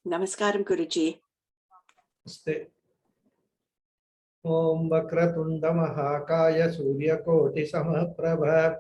Namaskaram, Guruji. Namaste. Om Vakratunda Mahakaya Suryakoti Samaprabha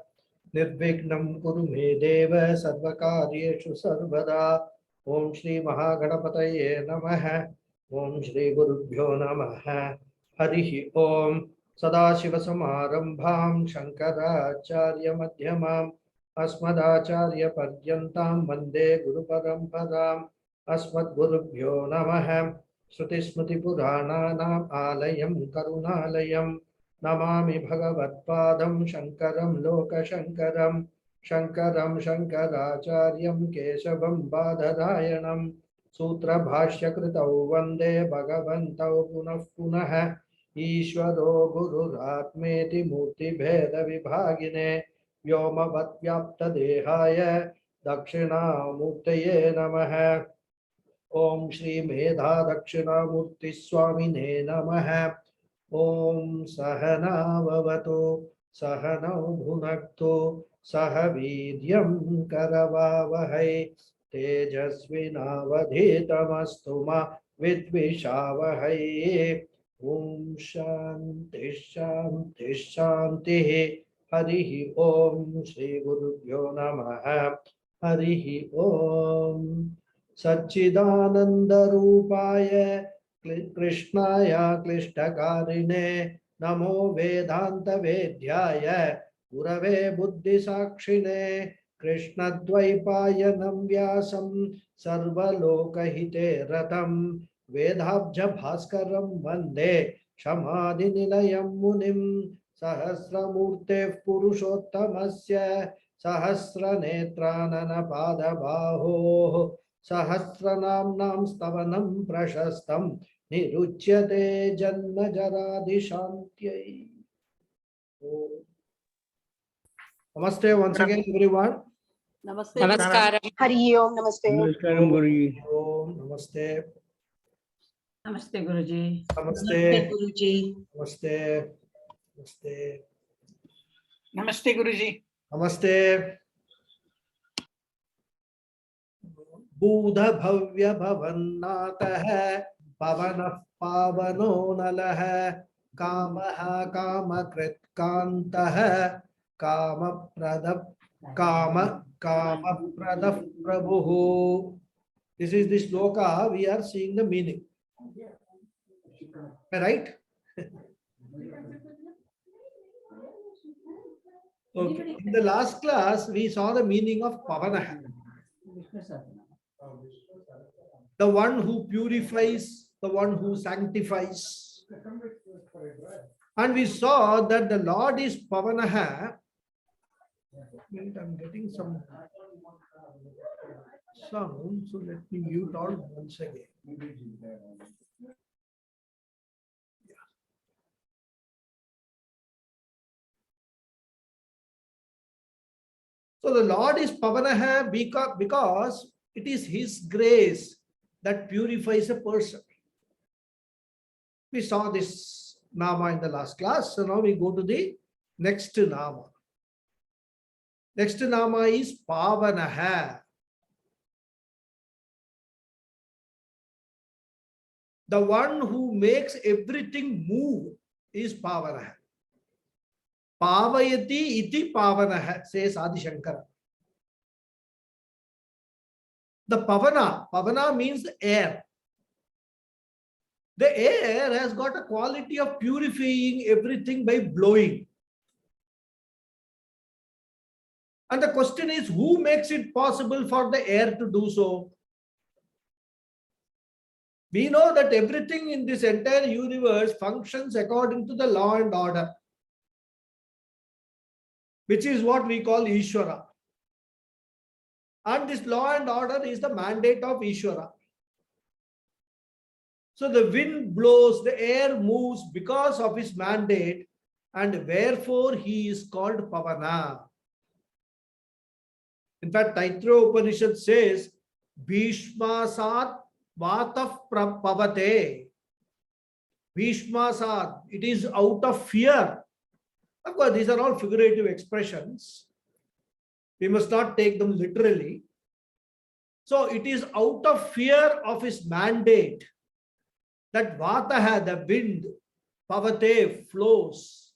Nirvignam Kuru Me Deva Sarvakaryeshu Sarvada. Om Shri Mahaganapataye Namaha. Om Shri Gurubhyo Namaha. Harihi Om Sadashiva Samarambham Shankaracharya Madhyamam Asmadacharya Padyantam Vande Guru Paramparam Asmad Gurubhyo Namaha. Shruti Smriti Purananam Alayam Karunalayam Namami Bhagavatpadam Shankaram Loka Shankaram Shankaram Shankaracharyam Keshavam Badharayanam Sutra Bhashya Kritau Vande Bhagavantau Punah Punah Ishvaro Guru Ratmeti Murti Bheda Vibhagine Vyoma Vatyapta Dehaya Dakshina Murtaye Namaha. Om Shri Medha Dakshinamurti Swamine Namaha. Om Sahana Vavatu Sahanau Bhunaktu Sahavidyam Karavavahai Tejasvinavadhitamastu ma Vidvishavahai. Om Shanti Shanti Shanti. Harihi Om Shri Gurubhyo Namaha. Harihi Om. Satchidananda-rupaya Krishnaya Klishtakarine Namo Vedanta-vedyaya Gurave Buddhi-sakshine Krishnadvaipayanam Vyasam Sarvalokahite Ratam Vedabja-bhaskaram Vande Shamadhi-nilayam Munim Sahasramurte Purushottamasya Sahasranetranana-pada-baho Sahasranamam stavanam prashastam niruchyate janma jaradi shantyai. Namaste once again, everyone. Namaste. Namaskaram. Hari Om. Namaste. Namaskaram, Guruji. Om Namaste. Namaste, Guruji. Namaste. Guruji. Namaste. Namaste. Namaste, Guruji. Namaste. Buddha Bhavya Bhavannatah Pavanah Pavano Nalah Kamaha Kamakrit Kantah Kama Pradap Kama Pradap Prabhu. This is the sloka. We are seeing the meaning. Right? Okay. In the last class, we saw the meaning of Pavanah. The one who purifies, the one who sanctifies. And we saw that the Lord is Pavanaha. Wait, I'm getting some sound, so let me mute all once again. So the Lord is Pavanaha because it is His grace that purifies a person. We saw this Nama in the last class. So now we go to the next Nama. Next Nama is Pavanaha. The one who makes everything move is Pavanaha. Pavayati iti Pavanaha, says Adi Shankara. The Pavana means the air. The air has got a quality of purifying everything by blowing. And the question is, who makes it possible for the air to do so? We know that everything in this entire universe functions according to the law and order, which is what we call Ishwara. And this law and order is the mandate of Ishwara. So the wind blows, the air moves because of his mandate, and wherefore he is called Pavana. In fact, Taitra Upanishad says, Bhishmasat Vataf Pavate. Bhishmasat, it is out of fear. Of course, these are all figurative expressions. We must not take them literally. So it is out of fear of his mandate that Vataha, the wind, Pavate, flows.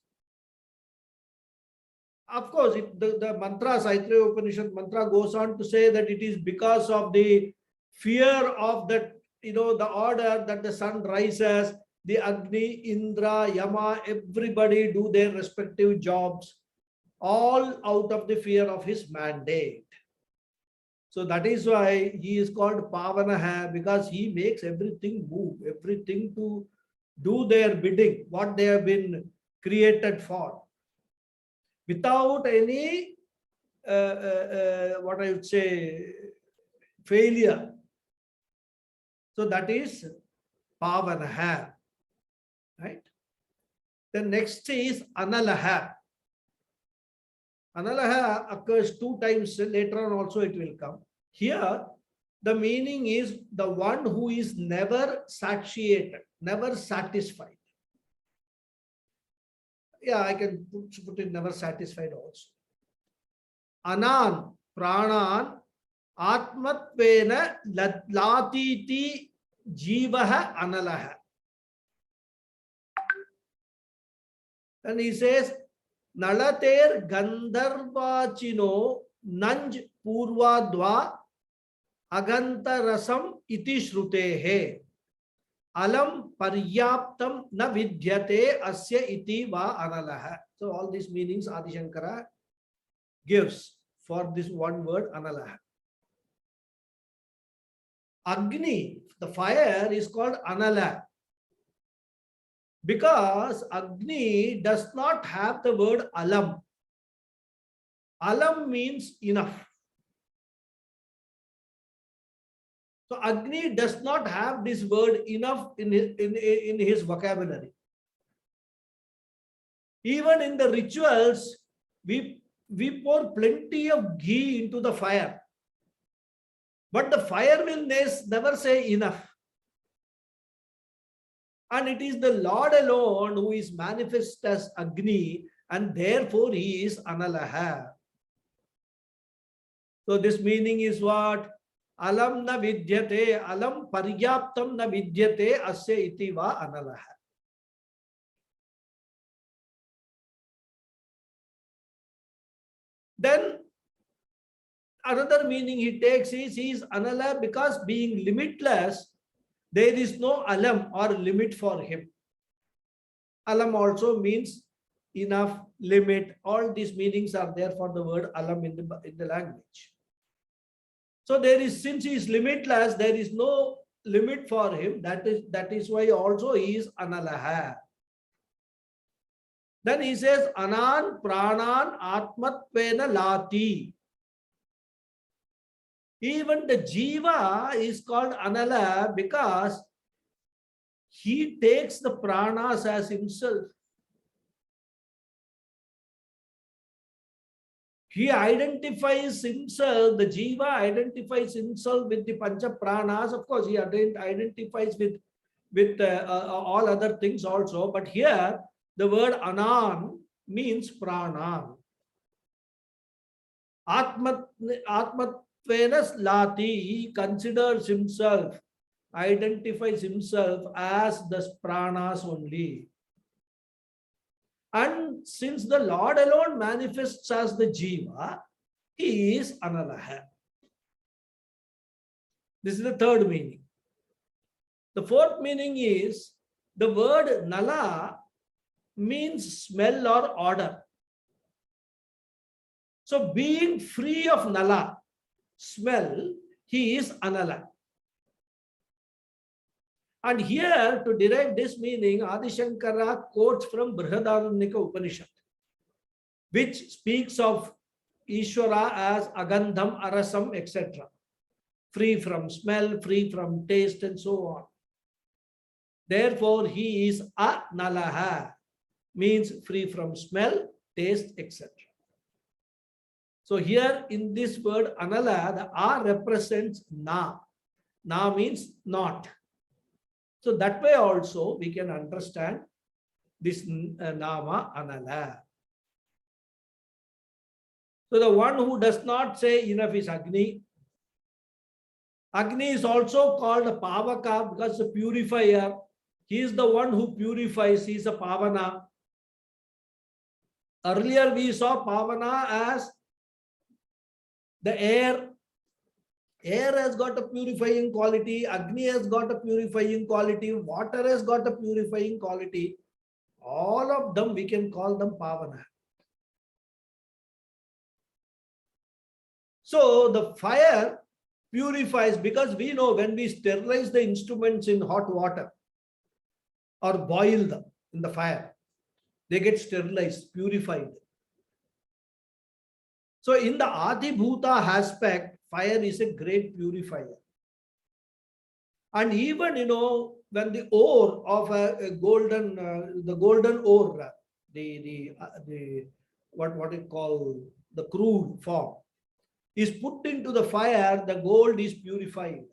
Of course, the mantra, Aittreya Upanishad mantra goes on to say that it is because of the fear of that, the order that the sun rises, the Agni, Indra, Yama, everybody do their respective jobs, all out of the fear of his mandate. So that is why he is called Pavanaha, because he makes everything move, everything to do their bidding, what they have been created for, without any, what I would say, failure. So that is Pavanaha, right? The next is Analaha. Analaha occurs 2 times, later on also it will come. Here, the meaning is the one who is never satiated, never satisfied. Yeah, I can put it never satisfied also. Anan, pranan, atmatvena latiti jivaha analaha. And he says, Nalater Gandharvachino Nanj Purvadva Agantarasam iti Shrutehe Alam Paryaptam na Vidyate Asya iti va Analaha. So all these meanings Adi Shankara gives for this one word Analaha. Agni, the fire, is called Anala, because Agni does not have the word alam. Alam means enough. So Agni does not have this word enough in his vocabulary. Even in the rituals, we pour plenty of ghee into the fire. But the fire will never say enough. And it is the Lord alone who is manifest as Agni, and therefore he is Analaha. So this meaning is what? Alam na vidyate, alam paryaptam na vidyate, asya iti va Analaha. Then another meaning he takes is he is Anala because being limitless, there is no alam or limit for him. Alam also means enough, limit. All these meanings are there for the word alam in the language. So there is, since he is limitless, there is no limit for him. That is why also he is Analaha. Then he says Anan Pranan Atmatvena Lati. Even the Jiva is called Anala because he takes the pranas as himself. He identifies himself, the Jiva identifies himself with the Pancha Pranas. Of course, he identifies with all other things also. But here, the word Anan means Pranan. Atmatvenas Lati, he considers himself, identifies himself as the pranas only. And since the Lord alone manifests as the Jiva, he is Analaha. This is the third meaning. The fourth meaning is the word Nala means smell or odor. So being free of Nala, smell, he is Anala. And here, to derive this meaning, Adi Shankara quotes from Brihadaranyaka Upanishad, which speaks of Ishwara as Agandham, Arasam, etc. Free from smell, free from taste, and so on. Therefore, he is Analaha, means free from smell, taste, etc. So here in this word Anala, the A represents Na. Na means not. So that way also we can understand this Nama Anala. So the one who does not say enough is Agni. Agni is also called a Pavaka because the purifier. He is the one who purifies. He is a Pavana. Earlier we saw Pavana as the air. Air has got a purifying quality. Agni has got a purifying quality. Water has got a purifying quality. All of them we can call them Pavana. So the fire purifies, because we know when we sterilize the instruments in hot water or boil them in the fire, they get sterilized, purified. So in the Adibhuta aspect, fire is a great purifier. And even, when the ore of a golden, the golden ore, what it call the crude form, is put into the fire, the gold is purified.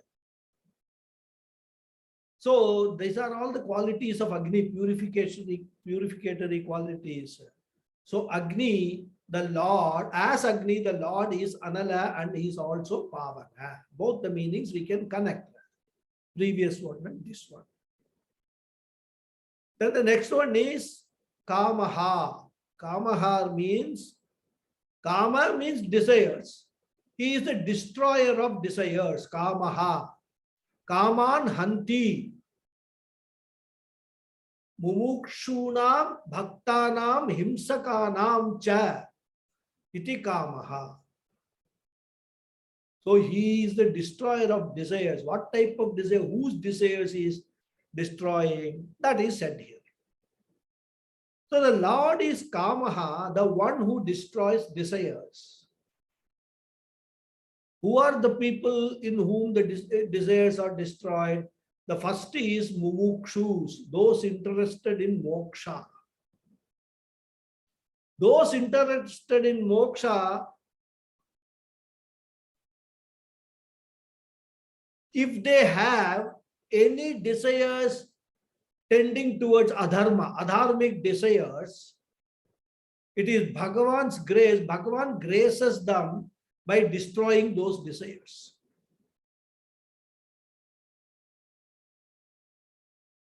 So these are all the qualities of Agni, purificatory qualities. So Agni, the Lord, as Agni, the Lord is Anala and he is also Pavana. Both the meanings we can connect. Previous one and this one. Then the next one is Kamaha. Kamaha means, Kama means desires. He is the destroyer of desires. Kamaha. Kaman Hanti. Mumukshunam Bhaktanam Himsakanam Cha. Iti Kamaha. So he is the destroyer of desires. What type of desire? Whose desires he is destroying? That is said here. So the Lord is Kamaha, the one who destroys desires. Who are the people in whom the desires are destroyed? The first is Mumukshus, those interested in moksha. Those interested in moksha, if they have any desires tending towards adharma, adharmic desires, it is Bhagavan's grace. Bhagavan graces them by destroying those desires.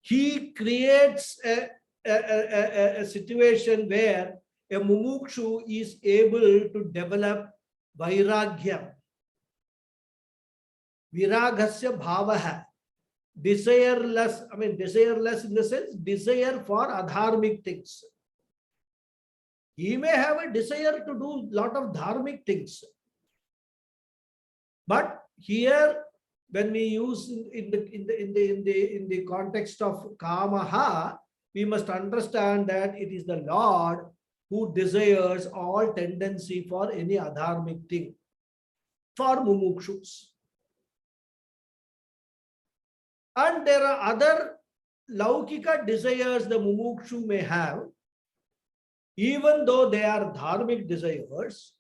He creates a situation where a mumukshu is able to develop vairagya. Viragasya bhavaha. Desireless, desireless in the sense, desire for adharmic things. He may have a desire to do a lot of dharmic things. But here, when we use in the context of Kamaha, we must understand that it is the Lord who desires all tendency for any adharmic thing for mumukshus. And there are other laukika desires the mumukshu may have, even though they are dharmic desires,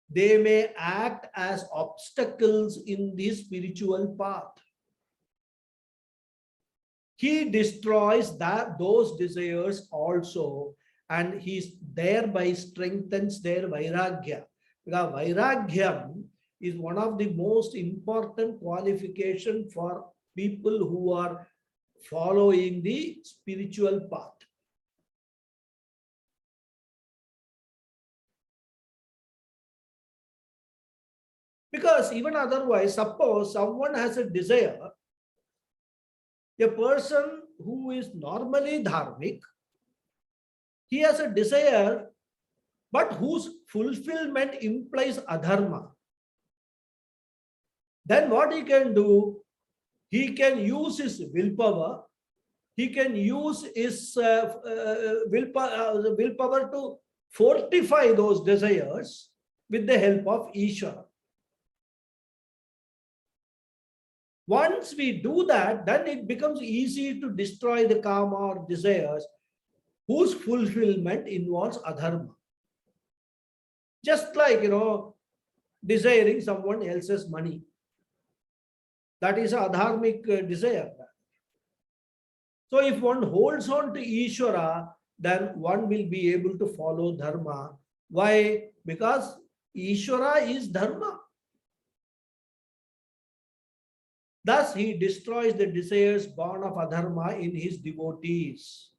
they may act as obstacles in the spiritual path. He destroys those desires also, and he thereby strengthens their vairagya. Because vairagyam is one of the most important qualifications for people who are following the spiritual path. Because even otherwise, suppose someone has a desire, a person who is normally dharmic, he has a desire, but whose fulfillment implies adharma. Then what he can do? He can use his willpower. He can use his willpower to fortify those desires with the help of Ishwara. Once we do that, then it becomes easy to destroy the karma or desires whose fulfillment involves adharma. Just like, desiring someone else's money. That is a adharmic desire. So if one holds on to Ishwara, then one will be able to follow dharma. Why? Because Ishwara is dharma. Thus, he destroys the desires born of adharma in his devotees.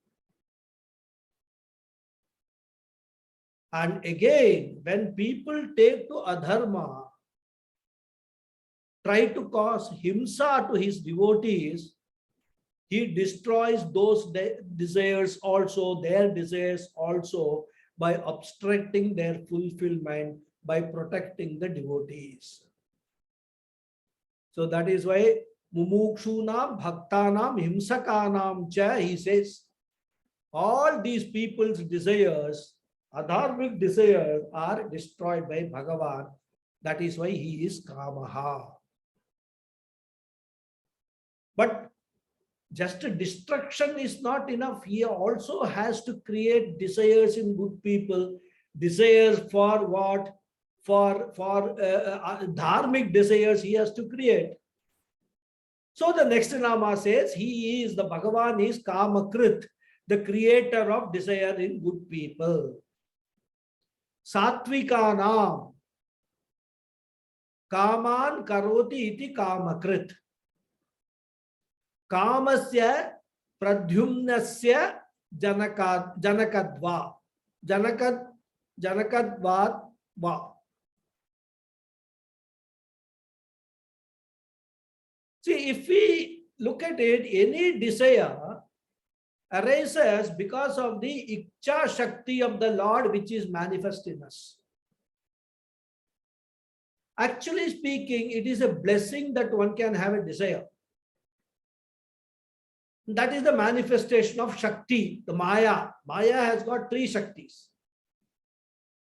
And again, when people take to adharma, try to cause himsa to his devotees, he destroys those desires also, their desires also, by obstructing their fulfillment, by protecting the devotees. So that is why mumukshunam bhaktanam himsakanam cha, he says, all these people's desires, adharmic desires, are destroyed by Bhagavan. That is why he is Kamaha. But just a destruction is not enough. He also has to create desires in good people. Desires for what? For dharmic desires he has to create. So the next Nama says, he is, the Bhagavan is Kamakrit, the creator of desire in good people. Satvikanam Kaman Karoti iti Kamakrit. Kamasya Pradhyumnasya Janakadva. Janakadvat va. See, if we look at it, any desire arises because of the Ichcha Shakti of the Lord which is manifest in us. Actually speaking, it is a blessing that one can have a desire. That is the manifestation of Shakti, the Maya. Maya has got three Shaktis.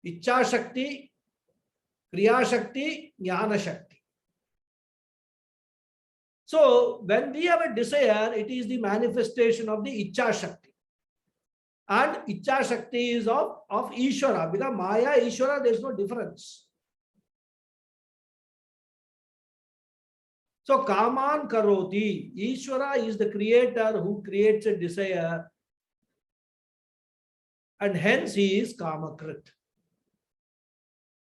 Ichcha Shakti, Kriya Shakti, Jnana Shakti. So when we have a desire, it is the manifestation of the Ichcha Shakti. And Ichcha Shakti is of Ishwara. Because Maya, Ishwara, there is no difference. So Kaman Karoti, Ishwara is the creator who creates a desire, and hence he is Kamakrit.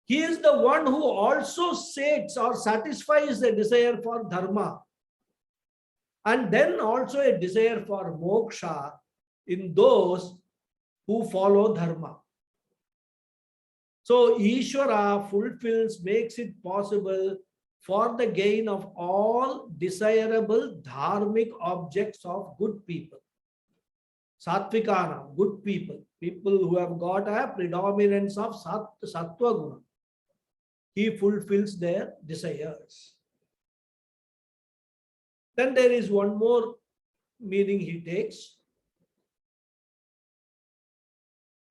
He is the one who also sates or satisfies the desire for dharma, and then also a desire for moksha in those who follow dharma. So Ishwara fulfills, makes it possible for the gain of all desirable dharmic objects of good people. Satvikana, good people, people who have got a predominance of sattva guna. He fulfills their desires. Then there is one more meaning he takes.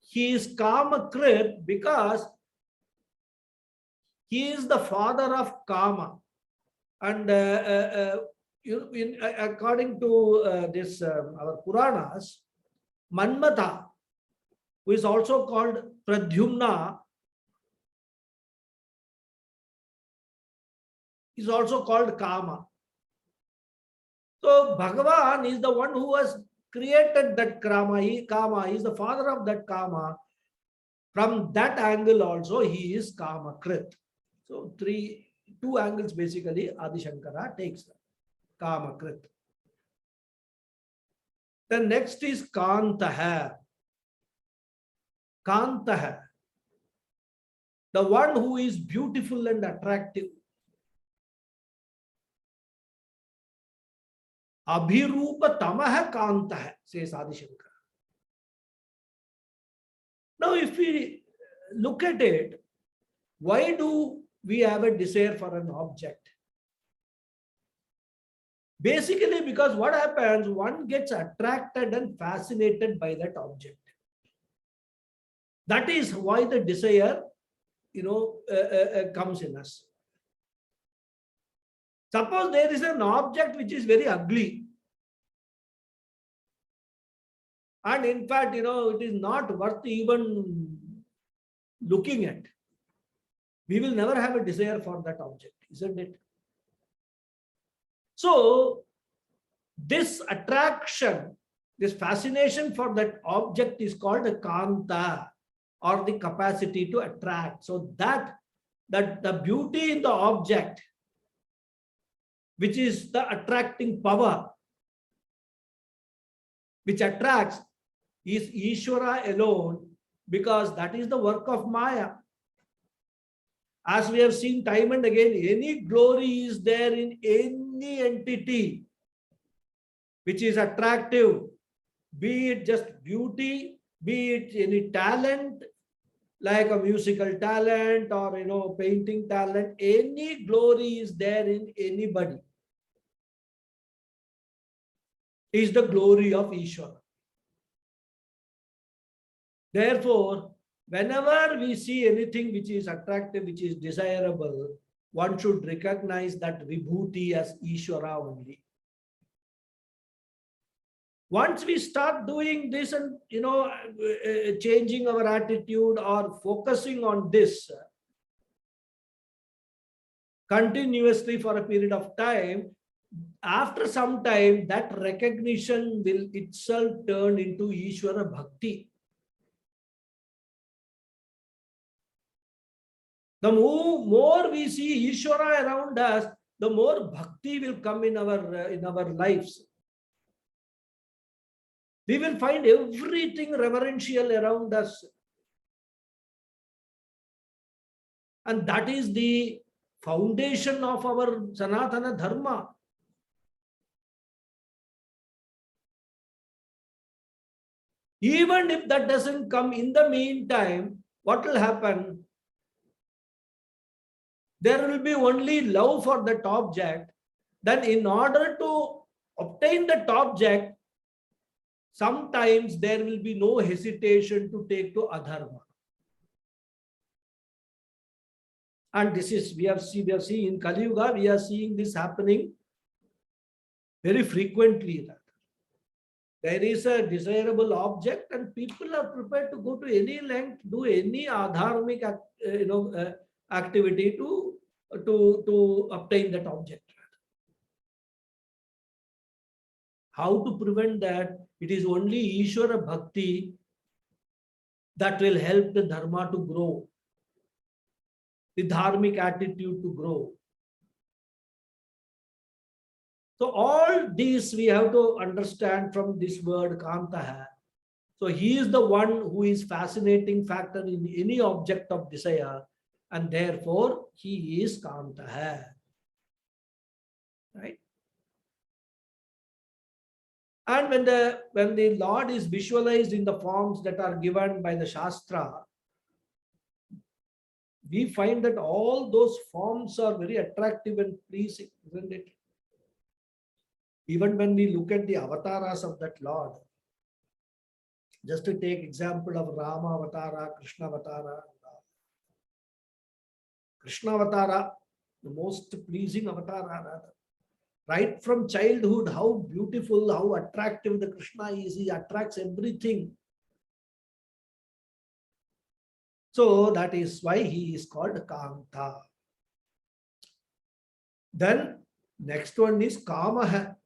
He is Kamakrit because he is the father of Kama. And according to our Puranas, Manmatha, who is also called Pradyumna, is also called Kama. So Bhagavan is the one who has created that Kama. He is the father of that Kama. From that angle also he is Kamakrit. So two angles basically Adi Shankara takes them. Kamakrit. The next is Kantaha. Kantaha. The one who is beautiful and attractive. Abhirupa tamaha kantaha, says Adi Shankara. Now if we look at it, why do we have a desire for an object? Basically because what happens, one gets attracted and fascinated by that object. That is why the desire, comes in us. Suppose there is an object which is very ugly. And in fact, it is not worth even looking at. We will never have a desire for that object, isn't it? So, this attraction, this fascination for that object is called a kanta, or the capacity to attract. So that the beauty in the object which is the attracting power, which attracts, is Ishvara alone, because that is the work of Maya. As we have seen time and again, any glory is there in any entity which is attractive, be it just beauty, be it any talent, like a musical talent or painting talent. Any glory is there in anybody is the glory of Ishvara. Therefore, whenever we see anything which is attractive, which is desirable, one should recognize that Vibhuti as Ishvara only. Once we start doing this and changing our attitude or focusing on this continuously for a period of time, after some time that recognition will itself turn into Ishvara Bhakti. The more we see Ishvara around us, the more bhakti will come in our lives. We will find everything reverential around us. And that is the foundation of our Sanatana Dharma. Even if that doesn't come in the meantime, what will happen? There will be only love for that object. Then in order to obtain that object, sometimes there will be no hesitation to take to adharma. And this is, we have seen in Kali Yuga, we are seeing this happening very frequently. There is a desirable object and people are prepared to go to any length, do any adharmic activity to obtain that object. How to prevent that? It is only Ishvara Bhakti that will help the dharma to grow, the dharmic attitude to grow. So all these we have to understand from this word Kantaha. So he is the one who is fascinating factor in any object of desire, and therefore he is Kantaha. Right? And when the Lord is visualized in the forms that are given by the Shastra, we find that all those forms are very attractive and pleasing, isn't it? Even when we look at the avatars of that Lord, just to take example of Rama Avatara, Krishna Avatara. Krishna Avatara, the most pleasing avatar. Right from childhood, how beautiful, how attractive the Krishna is. He attracts everything. So that is why he is called Kanta. Then next one is Kamaha.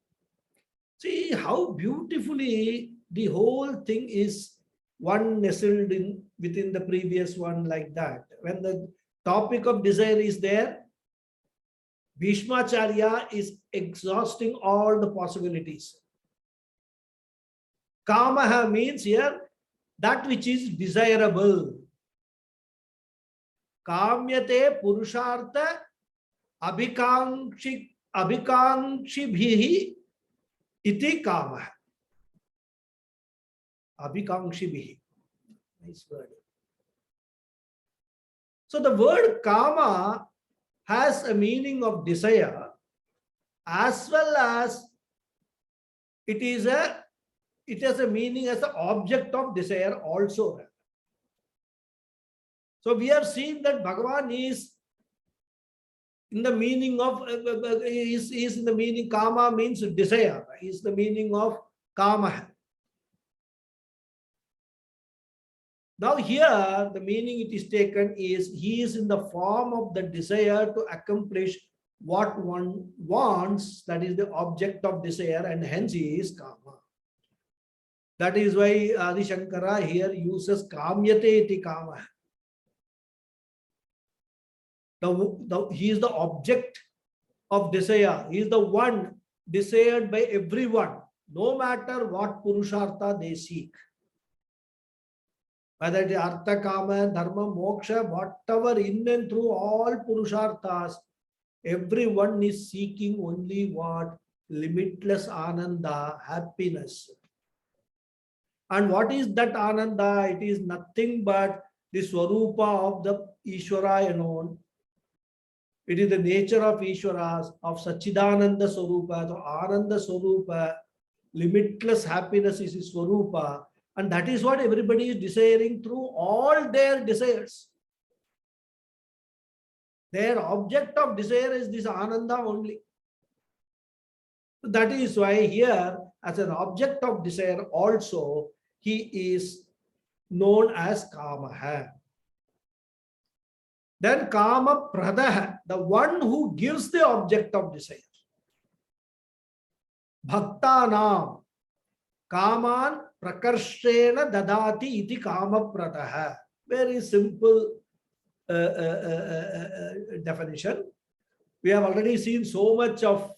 See how beautifully the whole thing is one nestled in within the previous one like that. When the topic of desire is there, Acharya is exhausting all the possibilities. Kamaha means here that which is desirable. Kamyate purushartha abhikankshi bhihi iti kamaha. Abhikankshi bhihi. Nice word. So the word kama has a meaning of desire, as well as it has a meaning as the object of desire also. So we have seen that Bhagavan is in the meaning of is in the meaning kama means desire, is the meaning of kama. Now here the meaning it is taken is he is in the form of the desire to accomplish what one wants, that is the object of desire, and hence he is kama. That is why Adi Shankara here uses kamyate iti kama. He is the object of desire. He is the one desired by everyone, no matter what Purushartha they seek. Whether it is Artha, Kama, Dharma, Moksha, whatever, in and through all Purusharthas, everyone is seeking only what? Limitless Ananda, happiness. And what is that Ananda? It is nothing but the Swarupa of the Ishwara alone. It is the nature of Ishwara, of Sachidananda Swarupa, the Ananda Swarupa. Limitless happiness is his Swarupa. And that is what everybody is desiring through all their desires. Their object of desire is this Ananda only. That is why here, as an object of desire also, he is known as Kamaha. Then Kama Pradaha, the one who gives the object of desire. Bhaktanam Kaman Prakarshena Dadati iti Kama Pradaha. Very simple definition. We have already seen so much of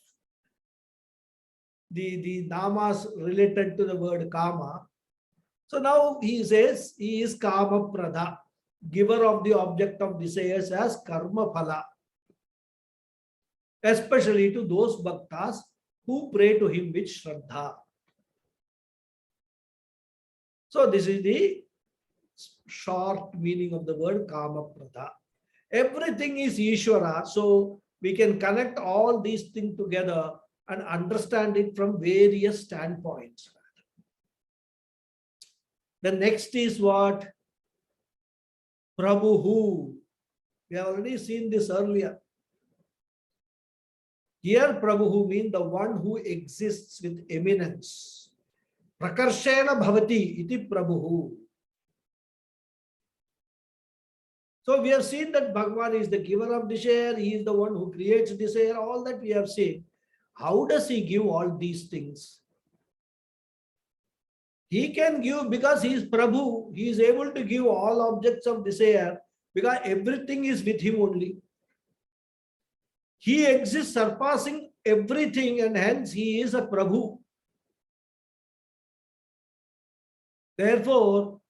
the namas related to the word Kama. So now he says he is Kama Pradha, giver of the object of desires as Karma Phala, especially to those bhaktas who pray to him with Shraddha. So this is the short meaning of the word Kama Pradha. Everything is Ishwara, so we can connect all these things together and understand it from various standpoints. The next is what? Prabhu. We have already seen this earlier. Here Prabhu means the one who exists with eminence. Prakarshena bhavati iti Prabhu. So we have seen that Bhagavan is the giver of desire, he is the one who creates desire, all that we have seen. How does he give all these things? He can give because he is Prabhu. He is able to give all objects of desire because everything is with him only. He exists surpassing everything and hence he is a Prabhu. Therefore,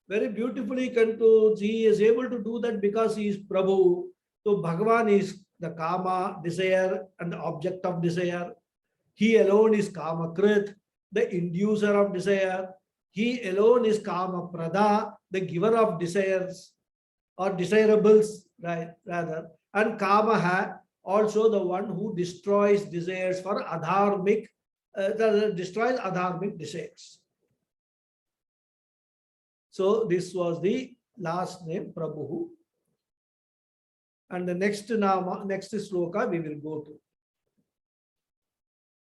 very beautifully concludes, he is able to do that because he is Prabhu. So Bhagavan is the Kama, desire and the object of desire. He alone is Kama Krit, the inducer of desire. He alone is Kama Pradha, the giver of desires or desirables, right? Rather. And Kamaha, also the one who destroys desires for adharmic, destroys adharmic desires. So this was the last name, Prabhu. And the next nama, next sloka we will go to.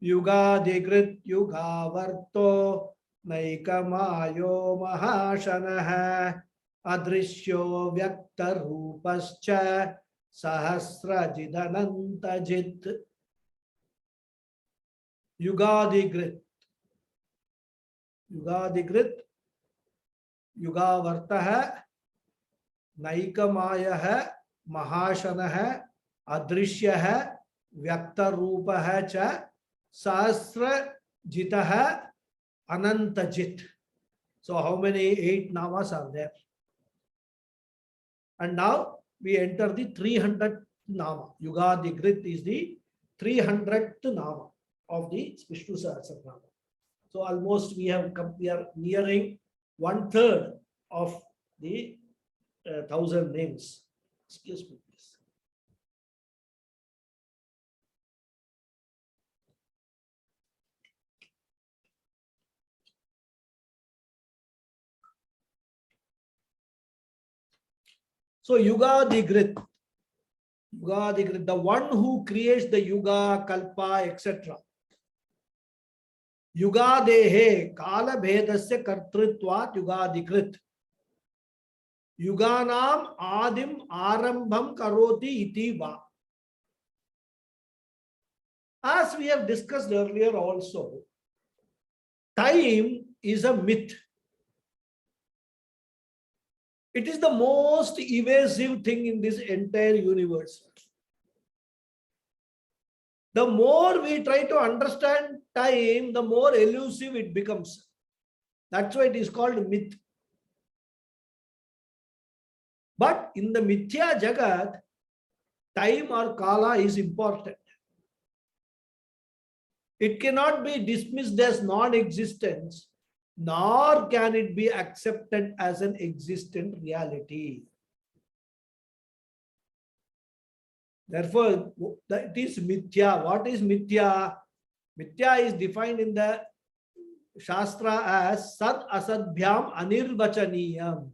Yuga Digrit Yuga Varto Naikamayo Mahasana Adrishyo Vyakta Rupascha Sahasrajidanantajit. Yuga Digrit. Yuga Digrit. युगा वर्त है, नैकमाय है, महाशन है, अदृश्य है, व्यक्त रूप है, च सहस्र जित है, अनंत जित. So how many 8 namas are there? And now we enter the 300th nama. Yugadigrit is the 300th nama of the Vishnu Sahasranamam. So almost we are nearing 1/3 of the 1000 names. Excuse me, please. So Yugadigrit, the one who creates the Yuga, Kalpa, etc. Yugadehe kala bhedasya kartritvat yugadikrit. Yuganam adim arambham karoti iti va. As we have discussed earlier also, time is a myth. It is the most evasive thing in this entire universe. The more we try to understand time, the more elusive it becomes. That's why it is called myth. But in the Mithya Jagat, time or Kala is important. It cannot be dismissed as non-existence, nor can it be accepted as an existent reality. Therefore, it is Mithya. What is Mithya? Mithya is defined in the Shastra as Sat Asadbhyam Anirvachaniyam.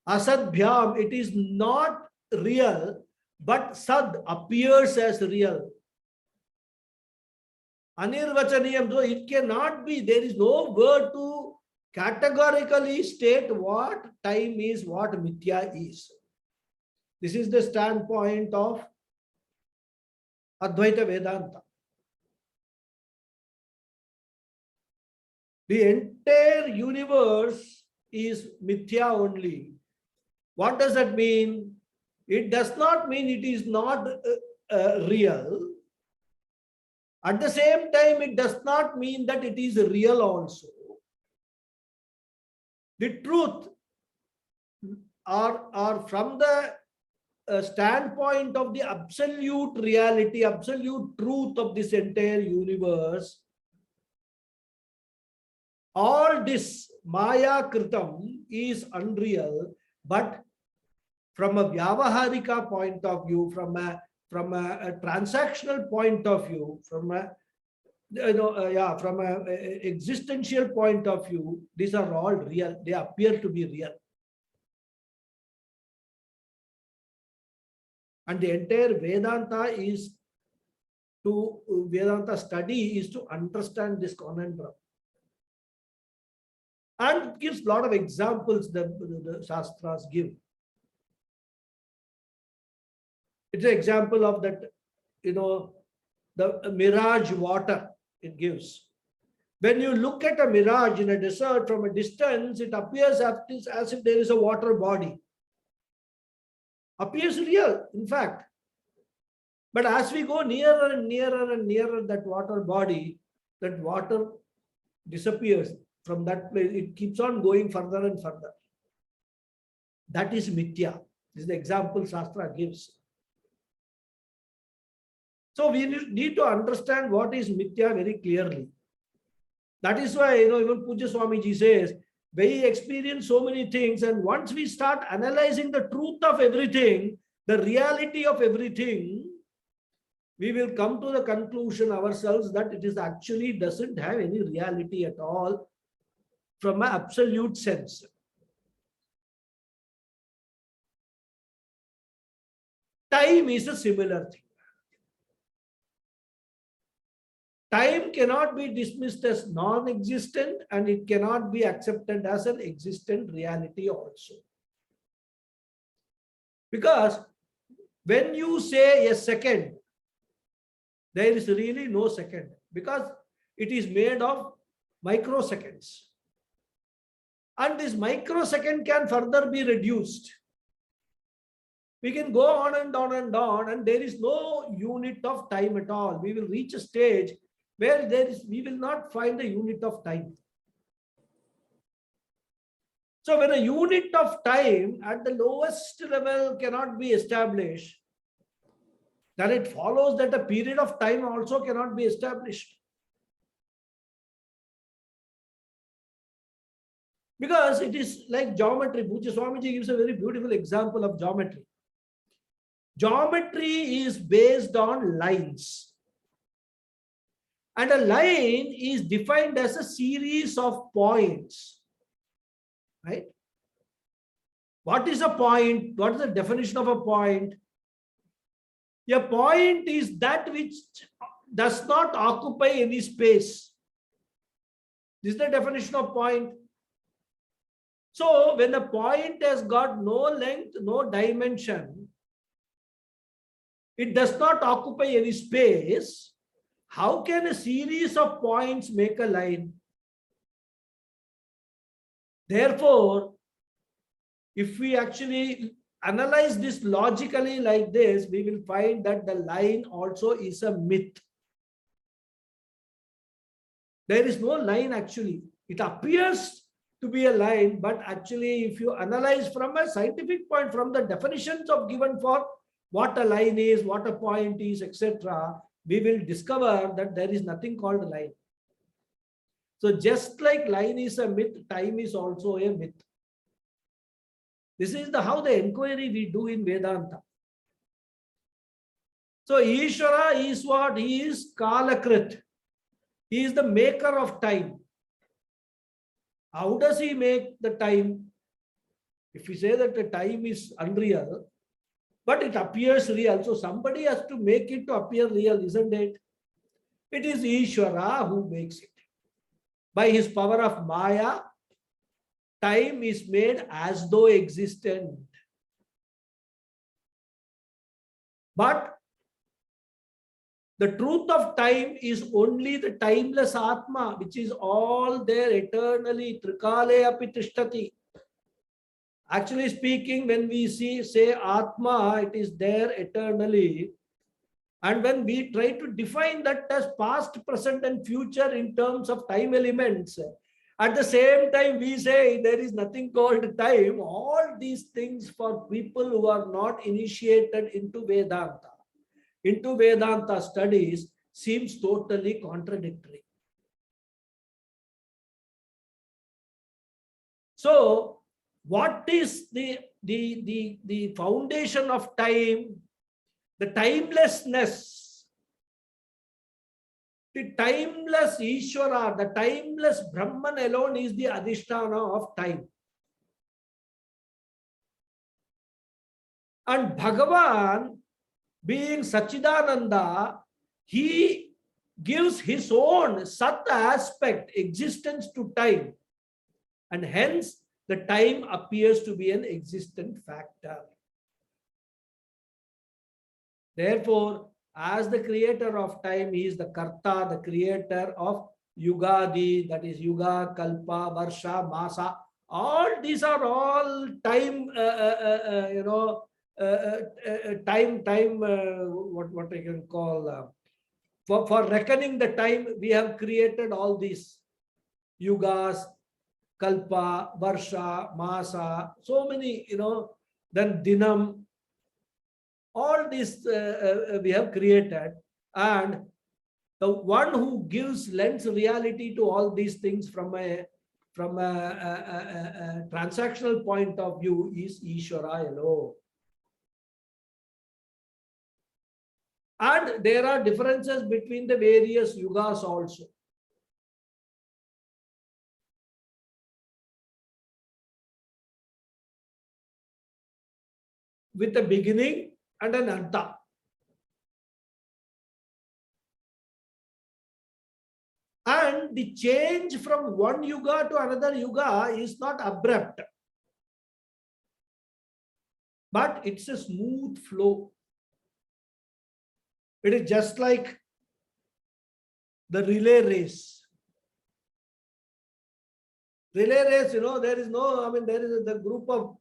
Asadbhyam, it is not real, but Sad appears as real. Anirvachaniyam, so it cannot be, there is no word to categorically state what time is, what Mithya is. This is the standpoint of Advaita Vedanta. The entire universe is Mithya only. What does that mean? It does not mean it is not real. At the same time, it does not mean that it is real also. The truth, or from the standpoint of the absolute reality, absolute truth of this entire universe, all this Maya Kritam is unreal, but from a Vyavaharika point of view, from a transactional point of view, from a from an existential point of view, these are all real. They appear to be real. And the entire Vedanta study is to understand this conundrum. And it gives a lot of examples that the Shastras give. It's an example of that, the mirage water it gives. When you look at a mirage in a desert from a distance, it appears as if there is a water body. Appears real, in fact. But as we go nearer and nearer and nearer that water body, that water disappears from that place. It keeps on going further and further. That is Mithya. This is the example Shastra gives. So we need to understand what is Mithya very clearly. That is why, even Puja Swamiji says, we experience so many things, and once we start analyzing the truth of everything, the reality of everything, we will come to the conclusion ourselves that it is actually doesn't have any reality at all from an absolute sense. Time is a similar thing. Time cannot be dismissed as non-existent, and it cannot be accepted as an existent reality also. Because when you say a second, there is really no second, because it is made of microseconds. And this microsecond can further be reduced. We can go on and on and on, and there is no unit of time at all. We will reach a stage where we will not find a unit of time. So when a unit of time at the lowest level cannot be established, then it follows that a period of time also cannot be established. Because it is like geometry. Puja Swamiji gives a very beautiful example of geometry. Geometry is based on lines. And a line is defined as a series of points. Right? What is a point? What is the definition of a point? A point is that which does not occupy any space. This is the definition of point. So when a point has got no length, no dimension, it does not occupy any space, how can a series of points make a line? Therefore, if we actually analyze this logically like this, we will find that the line also is a myth. There is no line actually. It appears to be a line, but actually if you analyze from a scientific point, from the definitions of given for what a line is, what a point is, etc., we will discover that there is nothing called a line. So just like line is a myth, time is also a myth. This is how the inquiry we do in Vedanta. So Ishvara is what? He is Kalakrit. He is the maker of time. How does he make the time? If we say that the time is unreal, but it appears real, so somebody has to make it to appear real, isn't it? It is Ishvara who makes it. By his power of Maya, time is made as though existent. But the truth of time is only the timeless Atma, which is all there eternally. Trikale api tishtati. Actually speaking, when we say Atma, it is there eternally. And when we try to define that as past, present, and future in terms of time elements, at the same time we say there is nothing called time. All these things for people who are not initiated into Vedanta studies seems totally contradictory. So what is the foundation of time? The timelessness. The timeless Ishvara, the timeless Brahman alone is the Adhisthana of time. And Bhagavan, being Sachidananda, he gives his own Sat aspect, existence to time. And hence, the time appears to be an existent factor. Therefore, as the creator of time, he is the Karta, the creator of Yugadi, that is Yuga, Kalpa, Varsha, Masa. All these are all time, what I can call, for reckoning the time, we have created all these Yugas, Kalpa, Varsha, Masa, so many, then Dinam. All these we have created, and the one who lends reality to all these things from a transactional point of view is Ishvara alone. And there are differences between the various yugas also. With a beginning and an anta. And the change from one yuga to another yuga is not abrupt, but it's a smooth flow. It is just like the relay race. Relay race, there is no, there is the group of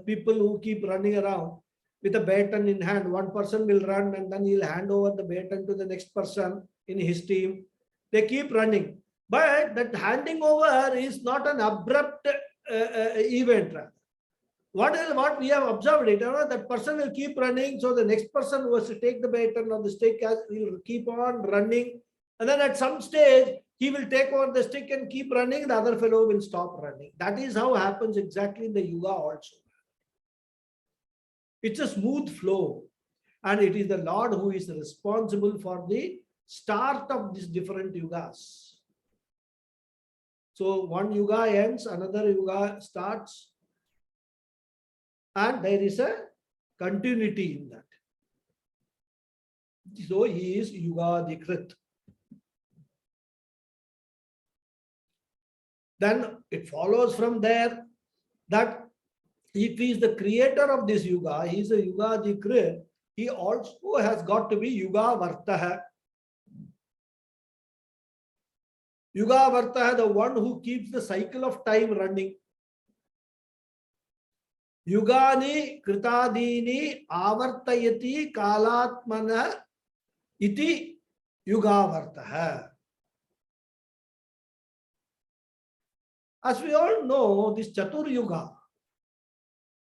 people who keep running around with a baton in hand. One person will run and then he'll hand over the baton to the next person in his team. They keep running. But that handing over is not an abrupt event. What we have observed it, that person will keep running. So the next person who has to take the baton or the stick will keep on running. And then at some stage, he will take over the stick and keep running. The other fellow will stop running. That is how happens exactly in the yuga also. It's a smooth flow. And it is the Lord who is responsible for the start of these different yugas. So one yuga ends, another yuga starts. And there is a continuity in that. So he is Yugadikrit. Then it follows from there that if he is the creator of this yuga, he is a Yugadikrit, he also has got to be Yuga Vartaha. Yuga Vartaha, the one who keeps the cycle of time running. Yugani kritadini avartayati kalatmana iti yugavartaha. As we all know, this Chatur Yuga,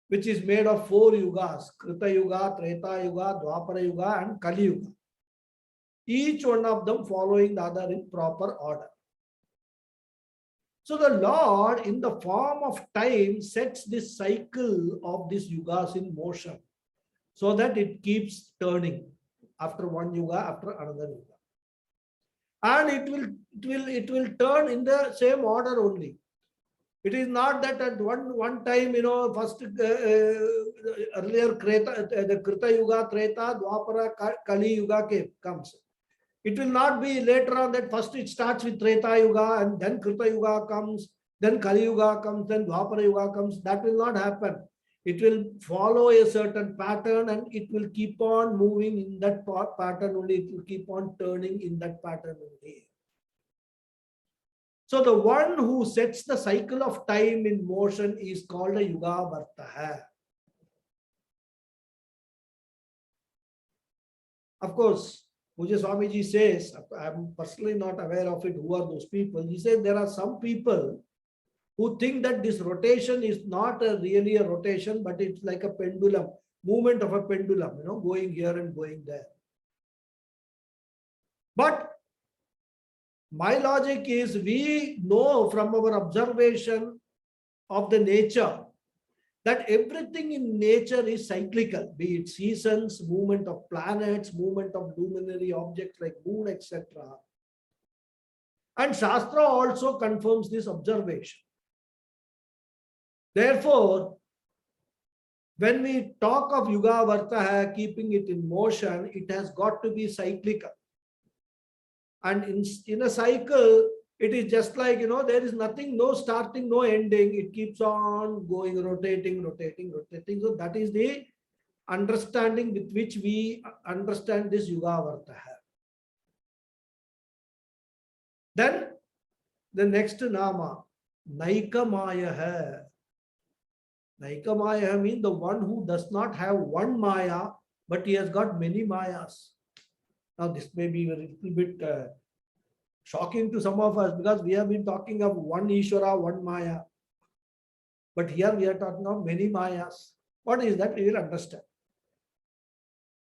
which is made of 4 yugas, Krita Yuga, Treta Yuga, Dwapara Yuga, and Kali Yuga. Each one of them following the other in proper order. So the Lord, in the form of time, sets this cycle of these yugas in motion, so that it keeps turning after one yuga, after another yuga, and it will turn in the same order only. It is not that at one time, first earlier Kreta, the Krita Yuga, Treta, Dwapara, Kali Yuga comes. It will not be later on that first it starts with Treta Yuga and then Krita Yuga comes, then Kali Yuga comes, then Dwapara Yuga comes. That will not happen. It will follow a certain pattern and it will keep on moving in that pattern only. It will keep on turning in that pattern only. So the one who sets the cycle of time in motion is called a Yuga Vartaha. Of course, Puja Swamiji says, I am personally not aware of it, who are those people. He said there are some people who think that this rotation is not really a rotation, but it's like a pendulum, movement of a pendulum, going here and going there. But my logic is, we know from our observation of the nature that everything in nature is cyclical, be it seasons, movement of planets, movement of luminary objects like moon, etc. And Shastra also confirms this observation. Therefore, when we talk of Yuga Vartaha, keeping it in motion, it has got to be cyclical. And in a cycle, it is just like, there is nothing, no starting, no ending. It keeps on going, rotating. So that is the understanding with which we understand this Yuga Vartaha. Then the next Nama, Naikamayaha. Naikamayaha means the one who does not have one Maya, but he has got many Mayas. Now this may be a little bit shocking to some of us, because we have been talking of one Ishwara, one Maya. But here we are talking of many Mayas. What is that? We will understand.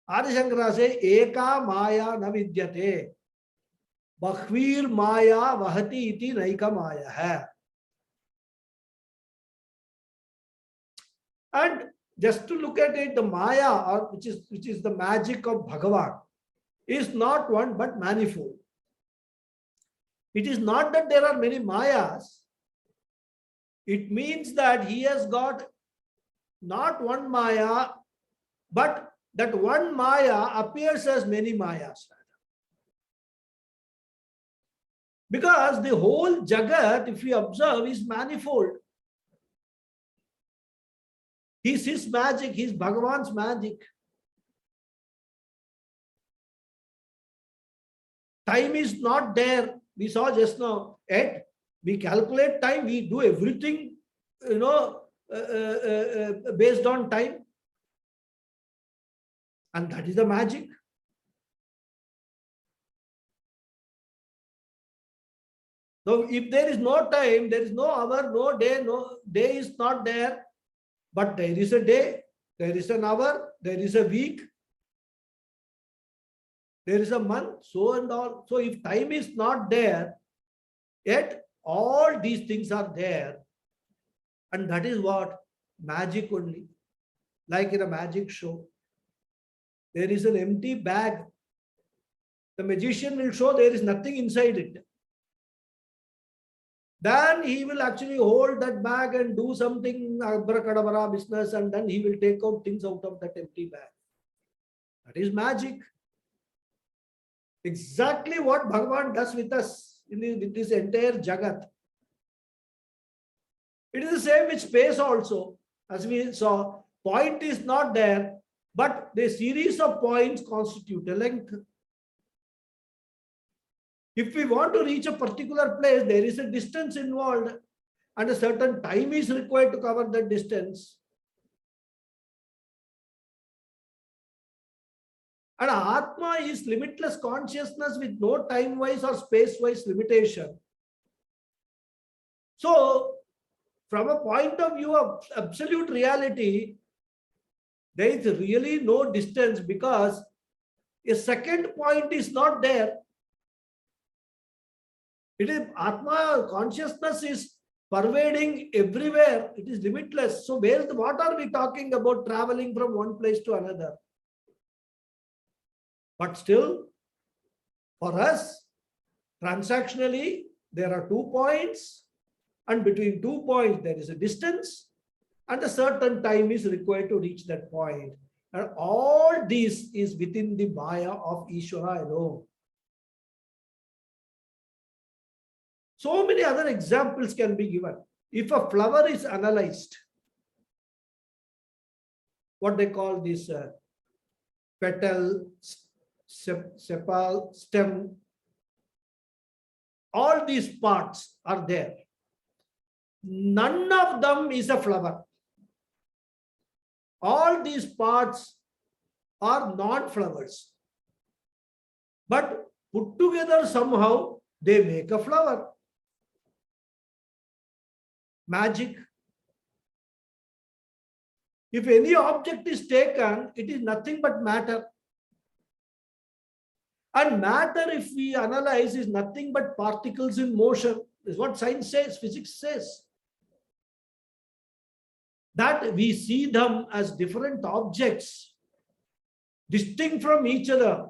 Adi Shankara says, Eka Maya na vidyate. Bakhvir Maya vahati iti naika Maya hai. And just to look at it, the Maya, or which is the magic of Bhagavan, is not one but manifold. It is not that there are many Mayas. It means that he has got not one Maya, but that one Maya appears as many Mayas. Because the whole Jagat, if we observe, is manifold. He's his magic, he's Bhagavan's magic. Time is not there. We saw just now, yet we calculate time, we do everything, based on time. And that is the magic. So if there is no time, there is no hour, no day is not there, but there is a day, there is an hour, there is a week, there is a month, so and all. So if time is not there, yet all these things are there. And that is what? Magic only. Like in a magic show. There is an empty bag. The magician will show there is nothing inside it. Then he will actually hold that bag and do something abracadabra business, and then he will take out things out of that empty bag. That is magic. Exactly what Bhagavan does with us with this entire Jagat. It is the same with space also. As we saw, point is not there, but the series of points constitute a length. If we want to reach a particular place, there is a distance involved and a certain time is required to cover that distance. And Atma is limitless consciousness with no time-wise or space-wise limitation. So, from a point of view of absolute reality, there is really no distance because a second point is not there. It is Atma consciousness is pervading everywhere. It is limitless. So what are we talking about traveling from one place to another? But still, for us, transactionally, there are 2 points, and between 2 points, there is a distance, and a certain time is required to reach that point. And all this is within the Maya of Ishwara alone. So many other examples can be given. If a flower is analyzed, what they call this petal, sepal, stem, all these parts are there. None of them is a flower. All these parts are non-flowers. But put together somehow, they make a flower. Magic. If any object is taken, it is nothing but matter. And matter, if we analyze, is nothing but particles in motion. Is what science says, physics says. That we see them as different objects, distinct from each other,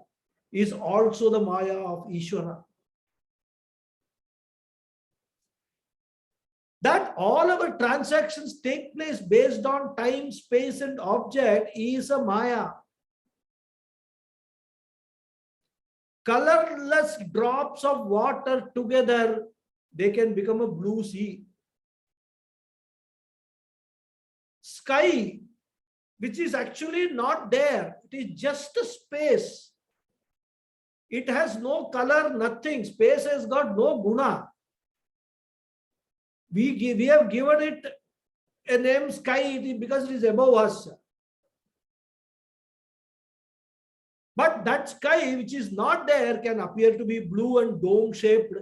is also the Maya of Ishwara. That all our transactions take place based on time, space, and object is a Maya. Colorless drops of water together, they can become a blue sea. Sky, which is actually not there, it is just a space. It has no color, nothing. Space has got no guna. We have given it a name sky because it is above us. But that sky, which is not there, can appear to be blue and dome-shaped.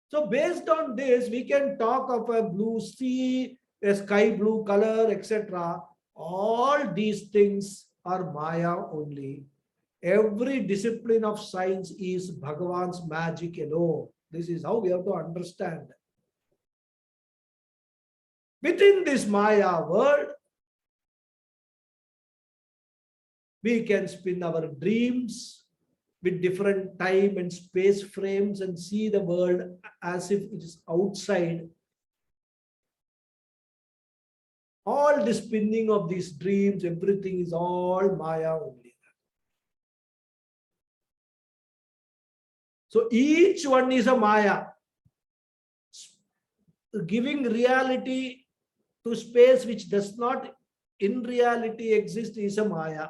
So based on this, we can talk of a blue sea, a sky blue color, etc. All these things are Maya only. Every discipline of science is Bhagavan's magic alone. This is how we have to understand. Within this Maya world, we can spin our dreams with different time and space frames and see the world as if it is outside. All the spinning of these dreams, everything is all Maya only. So each one is a Maya. Giving reality to space which does not in reality exist is a Maya.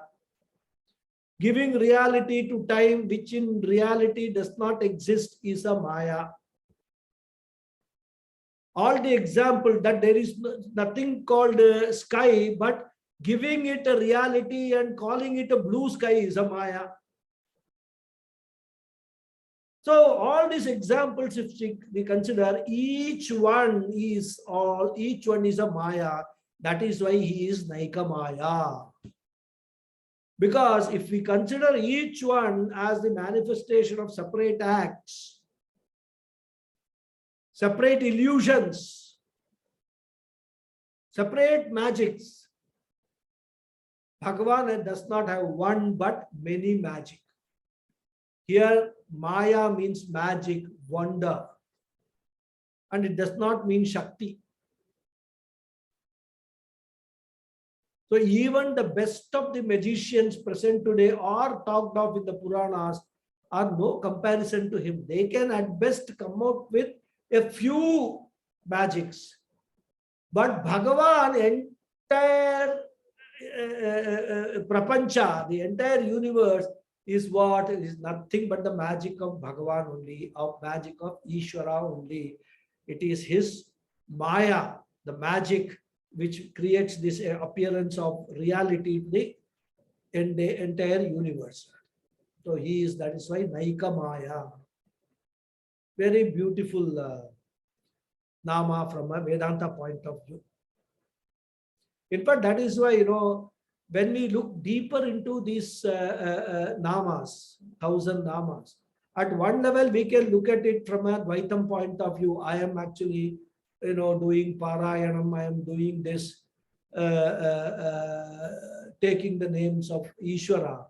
Giving reality to time which in reality does not exist is a Maya. All the example that there is nothing called sky, but giving it a reality and calling it a blue sky is a Maya. So all these examples, if we consider, each one is a Maya. That is why he is Naika Maya. Because if we consider each one as the manifestation of separate acts, separate illusions, separate magics, Bhagavan does not have one but many magic. Here, Maya means magic, wonder, and it does not mean Shakti. So even the best of the magicians present today or talked of in the Puranas are no comparison to him. They can at best come out with a few magics. But Bhagavan, entire prapancha, the entire universe is what? It is nothing but the magic of Bhagavan only, of magic of Ishwara only. It is his Maya, the magic which creates this appearance of reality in the entire universe. So he is, that is why Naika Maya. Very beautiful Nama from a Vedanta point of view. In fact, that is why, when we look deeper into these Namas, 1000 Namas, at one level, we can look at it from a Dvaitam point of view. I am actually, doing Parayanam, I am doing this, taking the names of Ishwara.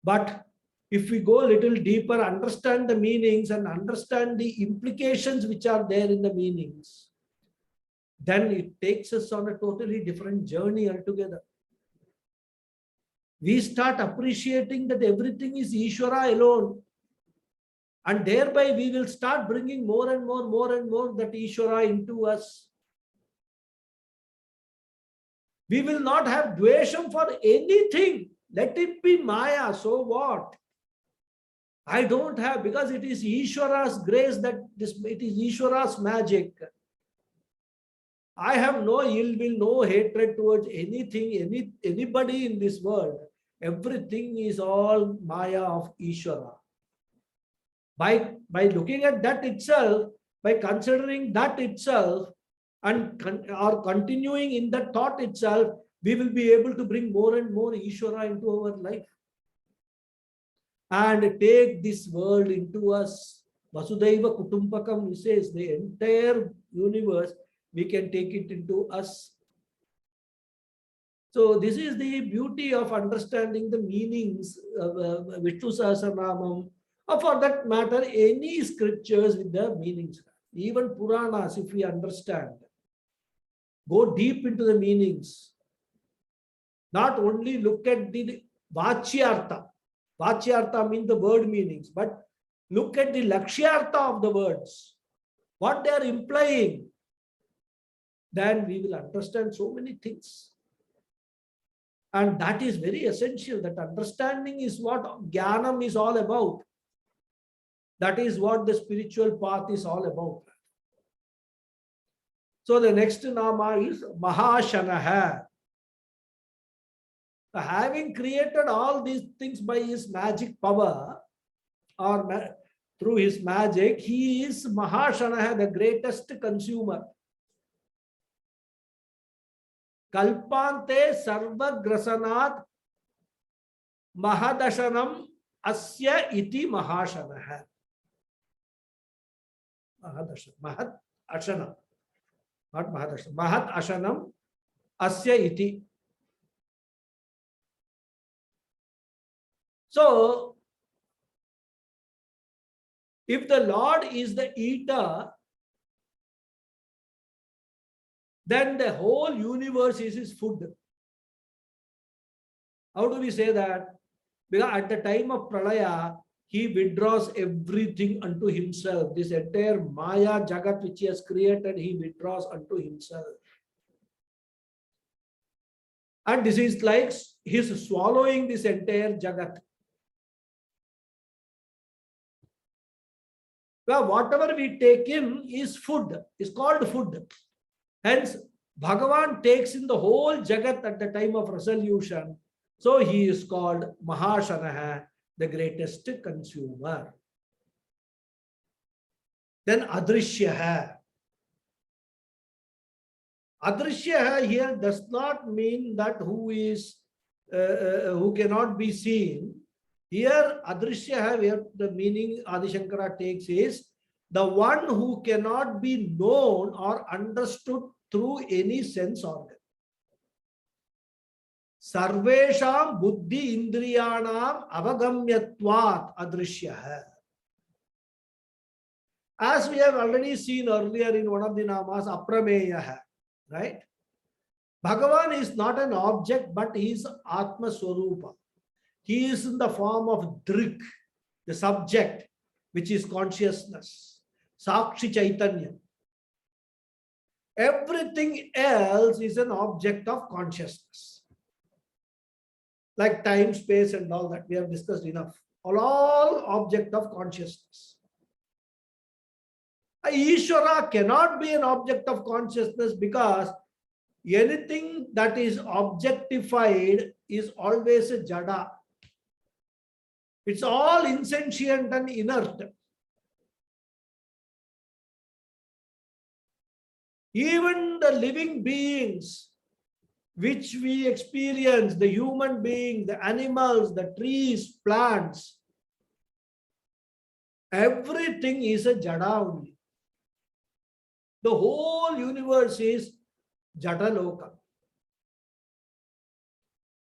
But if we go a little deeper, understand the meanings and understand the implications which are there in the meanings, then it takes us on a totally different journey altogether. We start appreciating that everything is Ishwara alone. And thereby we will start bringing more and more that Ishwara into us. We will not have dvesham for anything. Let it be Maya, so what? I don't have, because it is Ishwara's grace, it is Ishwara's magic. I have no ill will, no hatred towards anything, anybody in this world. Everything is all Maya of Ishwara. By looking at that itself, by considering that itself, and or continuing in that thought itself, we will be able to bring more and more Ishwara into our life. And take this world into us. Vasudhaiva Kutumbakam, he says, the entire universe, we can take it into us. So this is the beauty of understanding the meanings of Vishnu Sahasranamam, or for that matter, any scriptures with the meanings. Even Puranas, if we understand, go deep into the meanings. Not only look at the Vachyartha. Vachyartha means the word meanings, but look at the Lakshyartha of the words, what they are implying. Then we will understand so many things. And that is very essential. That understanding is what Jnanam is all about. That is what the spiritual path is all about. So the next Nama is Mahasana. Having created all these things by his magic power, or through his magic, he is Mahasana, the greatest consumer. Kalpante sarvagrasanat mahadashanam asya iti Mahasana. Mahat ashanam. Not mahadashanam. Mahat ashanam asya iti. So, if the Lord is the eater, then the whole universe is his food. How do we say that? Because at the time of Pralaya, he withdraws everything unto himself. This entire Maya Jagat which he has created, he withdraws unto himself. And this is like he's swallowing this entire Jagat. Well, whatever we take in is food, is called food. Hence, Bhagavan takes in the whole Jagat at the time of resolution. So he is called Mahasana, the greatest consumer. Then Adrishya. Adrishya here does not mean that who cannot be seen. Here, Adrishya, where the meaning Adi Shankara takes is the one who cannot be known or understood through any sense organ. Sarvesham buddhi indriyanam avagamyatvat Adrishya. As we have already seen earlier in one of the namas, Aprameya, right? Bhagavan is not an object, but he is Atma Swarupa. He is in the form of Drik, the subject, which is consciousness. Sakshi Chaitanya. Everything else is an object of consciousness. Like time, space, and all that we have discussed enough. All object of consciousness. Ishwara cannot be an object of consciousness because anything that is objectified is always a jada. It's all insentient and inert. Even the living beings which we experience, the human being, the animals, the trees, plants, everything is a jada only. The whole universe is jadaloka.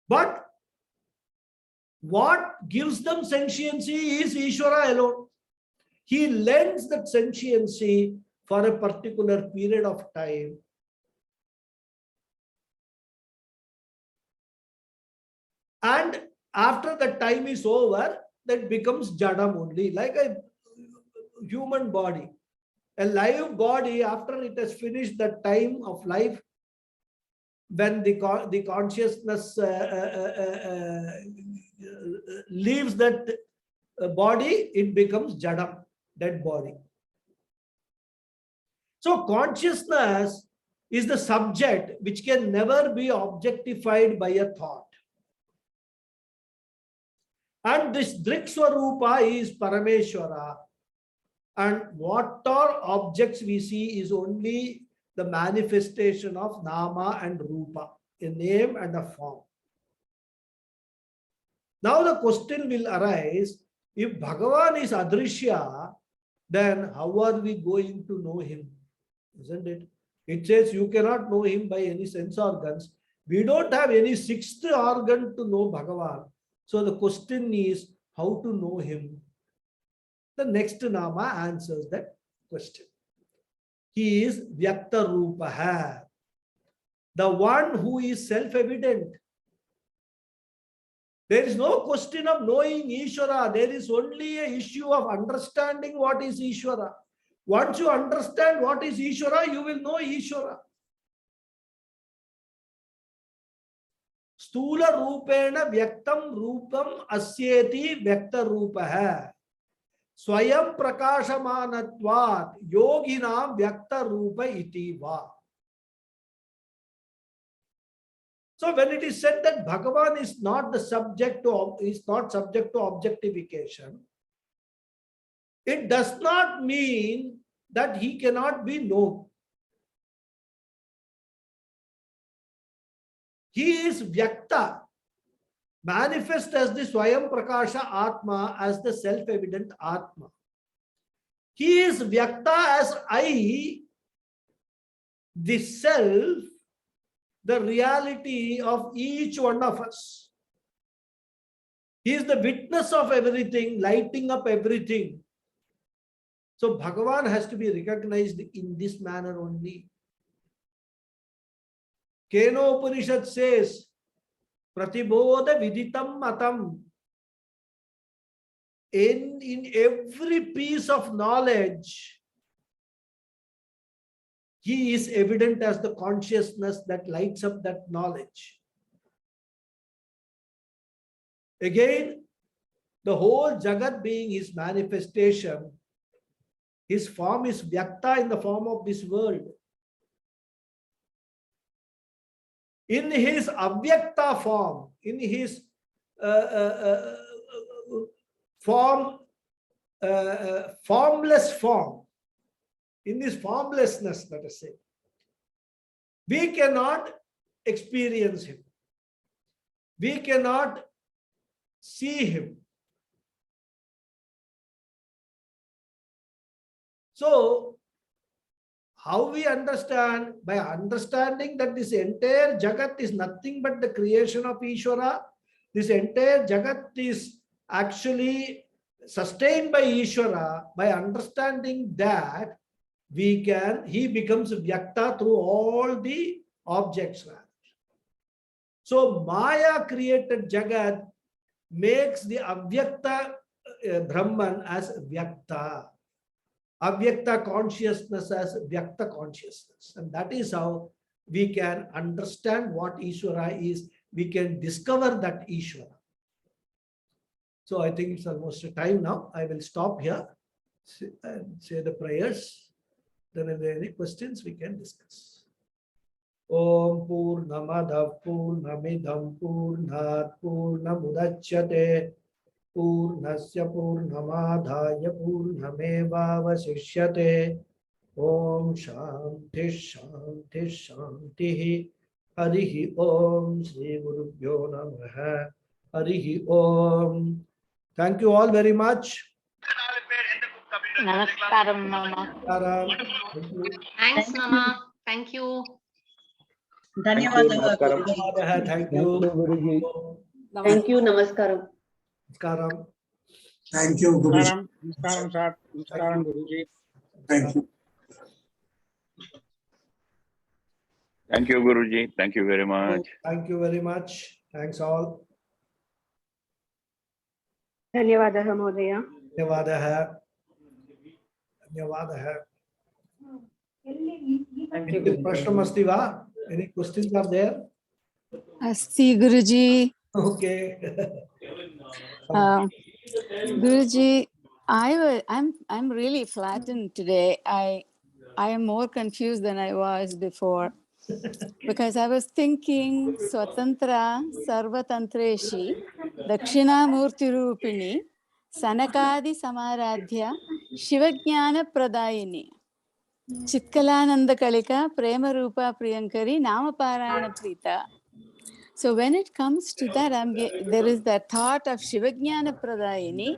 But what gives them sentiency is Ishvara alone. He lends that sentiency for a particular period of time. And after the time is over, that becomes jadam only, like a human body. A live body, after it has finished the time of life, when the consciousness leaves that body, it becomes jadam, dead body. So consciousness is the subject which can never be objectified by a thought. And this Drikswarupa is Parameshwara. And what are objects we see is only the manifestation of Nama and Rupa, a name and a form. Now the question will arise, if Bhagavan is Adrishya, then how are we going to know him? Isn't it? It says you cannot know him by any sense organs. We don't have any sixth organ to know Bhagavan. So the question is how to know him. The next Nama answers that question. He is Vyakta Rupaha, the one who is self-evident. There is no question of knowing Ishvara. There is only an issue of understanding what is Ishvara. Once you understand what is Ishvara, you will know Ishvara. Stula Rupena Vyaktam Rupam Asyeti Vyakta Rupaha. Swayam Prakashamanatvat Yoginam Vyakta Rupa iti va. So when it is said that Bhagavan is not subject to objectification, it does not mean that he cannot be known. He is Vyakta, manifest as the Swayam Prakasha Atma, as the self-evident Atma. He is Vyakta as I, the self, the reality of each one of us. He is the witness of everything, lighting up everything. So Bhagavan has to be recognized in this manner only. Keno Upanishad says, Pratibodha Viditam Matam. In every piece of knowledge, he is evident as the consciousness that lights up that knowledge. Again, the whole Jagat being his manifestation, his form is Vyakta in the form of this world. In his Avyakta form, in his formless form, in this formlessness, let us say, we cannot experience him. We cannot see him. So, how we understand? By understanding that this entire Jagat is nothing but the creation of Ishvara. This entire Jagat is actually sustained by Ishvara. By understanding that, he becomes Vyakta through all the objects. So Maya created Jagat makes the Avyakta Brahman as Vyakta. Avyakta consciousness as Vyakta consciousness. And that is how we can understand what Ishvara is. We can discover that Ishvara. So I think it's almost time now. I will stop here and say the prayers. Then if there are any questions, we can discuss. Om Purnamadav Purnamidam Purnat Purnamudachyate Purnasya Purnamadhaya Purnamevavasishyate. Om Shanti Shanti Shanti. Harihi Om Shri Gurubhyo Namaha. Harihi Om. Thank you all very much. Namaskaram, Mama. Namaskaram. Thank you. Thanks, Mama. Thank you. ಧನ್ಯವಾದಗಳು Namaskar. Thank you. Guruji. Thank you. Namaskaram. Namaskaram. Thank you, Guruji. Namaskaram, sir. Namaskaram, Guruji. Thank you. Thank you, Guruji. Thank you very much. Thank you very much. Thanks all. धन्यवादः महोदय. धन्यवादः. धन्यवादः. Thank you, Any Guruji. प्रश्नमस्ति वा? Any questions are there? Asti Guruji. Okay. Guruji, I'm really flattened today. I am more confused than I was before because I was thinking Swatantra Sarvatantreshi Dakshinamurti Rupini Sanakadi Samaradhya Shivajnana Pradayini Chitkalananda Kalika Prema Rupa Priyankari Namaparayana Prita. So when it comes to that, there is that thought of Shivajnana Pradayini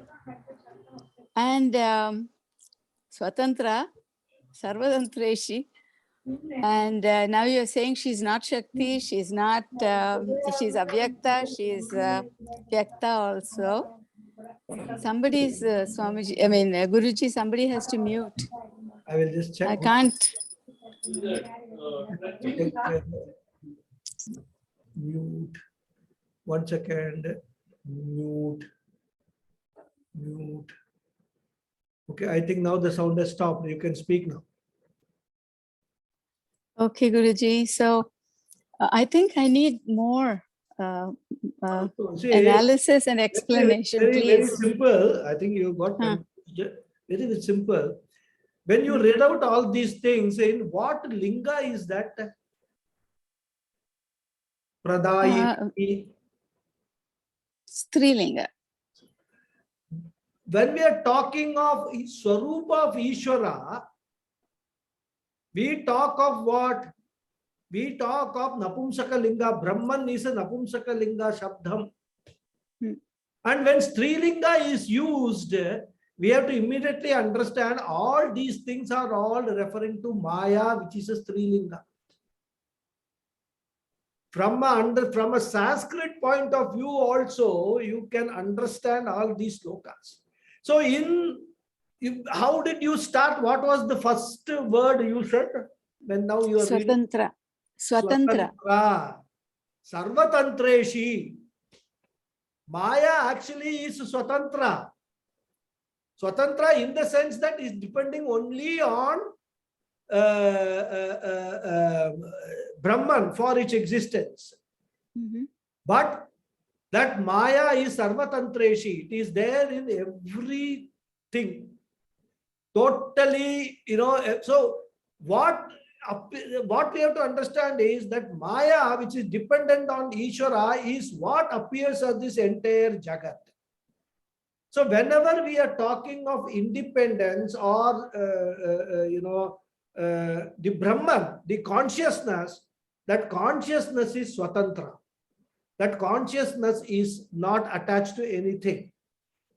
and Swatantra, Sarvatantreshi. And now you're saying she's not Shakti, she's not, she's Avyakta, she's Vyakta also. Somebody's, Swamiji, I mean, Guruji, somebody has to mute. I will just check. I can't. Mute. 1 second. Mute. Mute. Okay, I think now the sound has stopped. You can speak now. Okay, Guruji. So I think I need more See, analysis and explanation, very please. simple. I think you got confused. Very simple. When you read out all these things, in what linga is that? Pradayini. Strilinga. When we are talking of Swarupa of Ishwara, we talk of what? We talk of Napumsaka Linga. Brahman is a Napumsaka Linga Shabdham. And when Strilinga is used, we have to immediately understand all these things are all referring to Maya, which is a Strilinga. From a Sanskrit point of view also, you can understand all these slokas. So how did you start? What was the first word you said? When now you are reading? Swatantra. Swatantra. Sarvatantreshi. Maya actually is Swatantra. Swatantra in the sense that is depending only on Brahman for its existence. But that Maya is Sarvatantreshi. It is there in everything. Totally, so what we have to understand is that Maya, which is dependent on Ishwara, is what appears as this entire Jagat. So whenever we are talking of independence or, the Brahman, the consciousness, that consciousness is Swatantra. That consciousness is not attached to anything.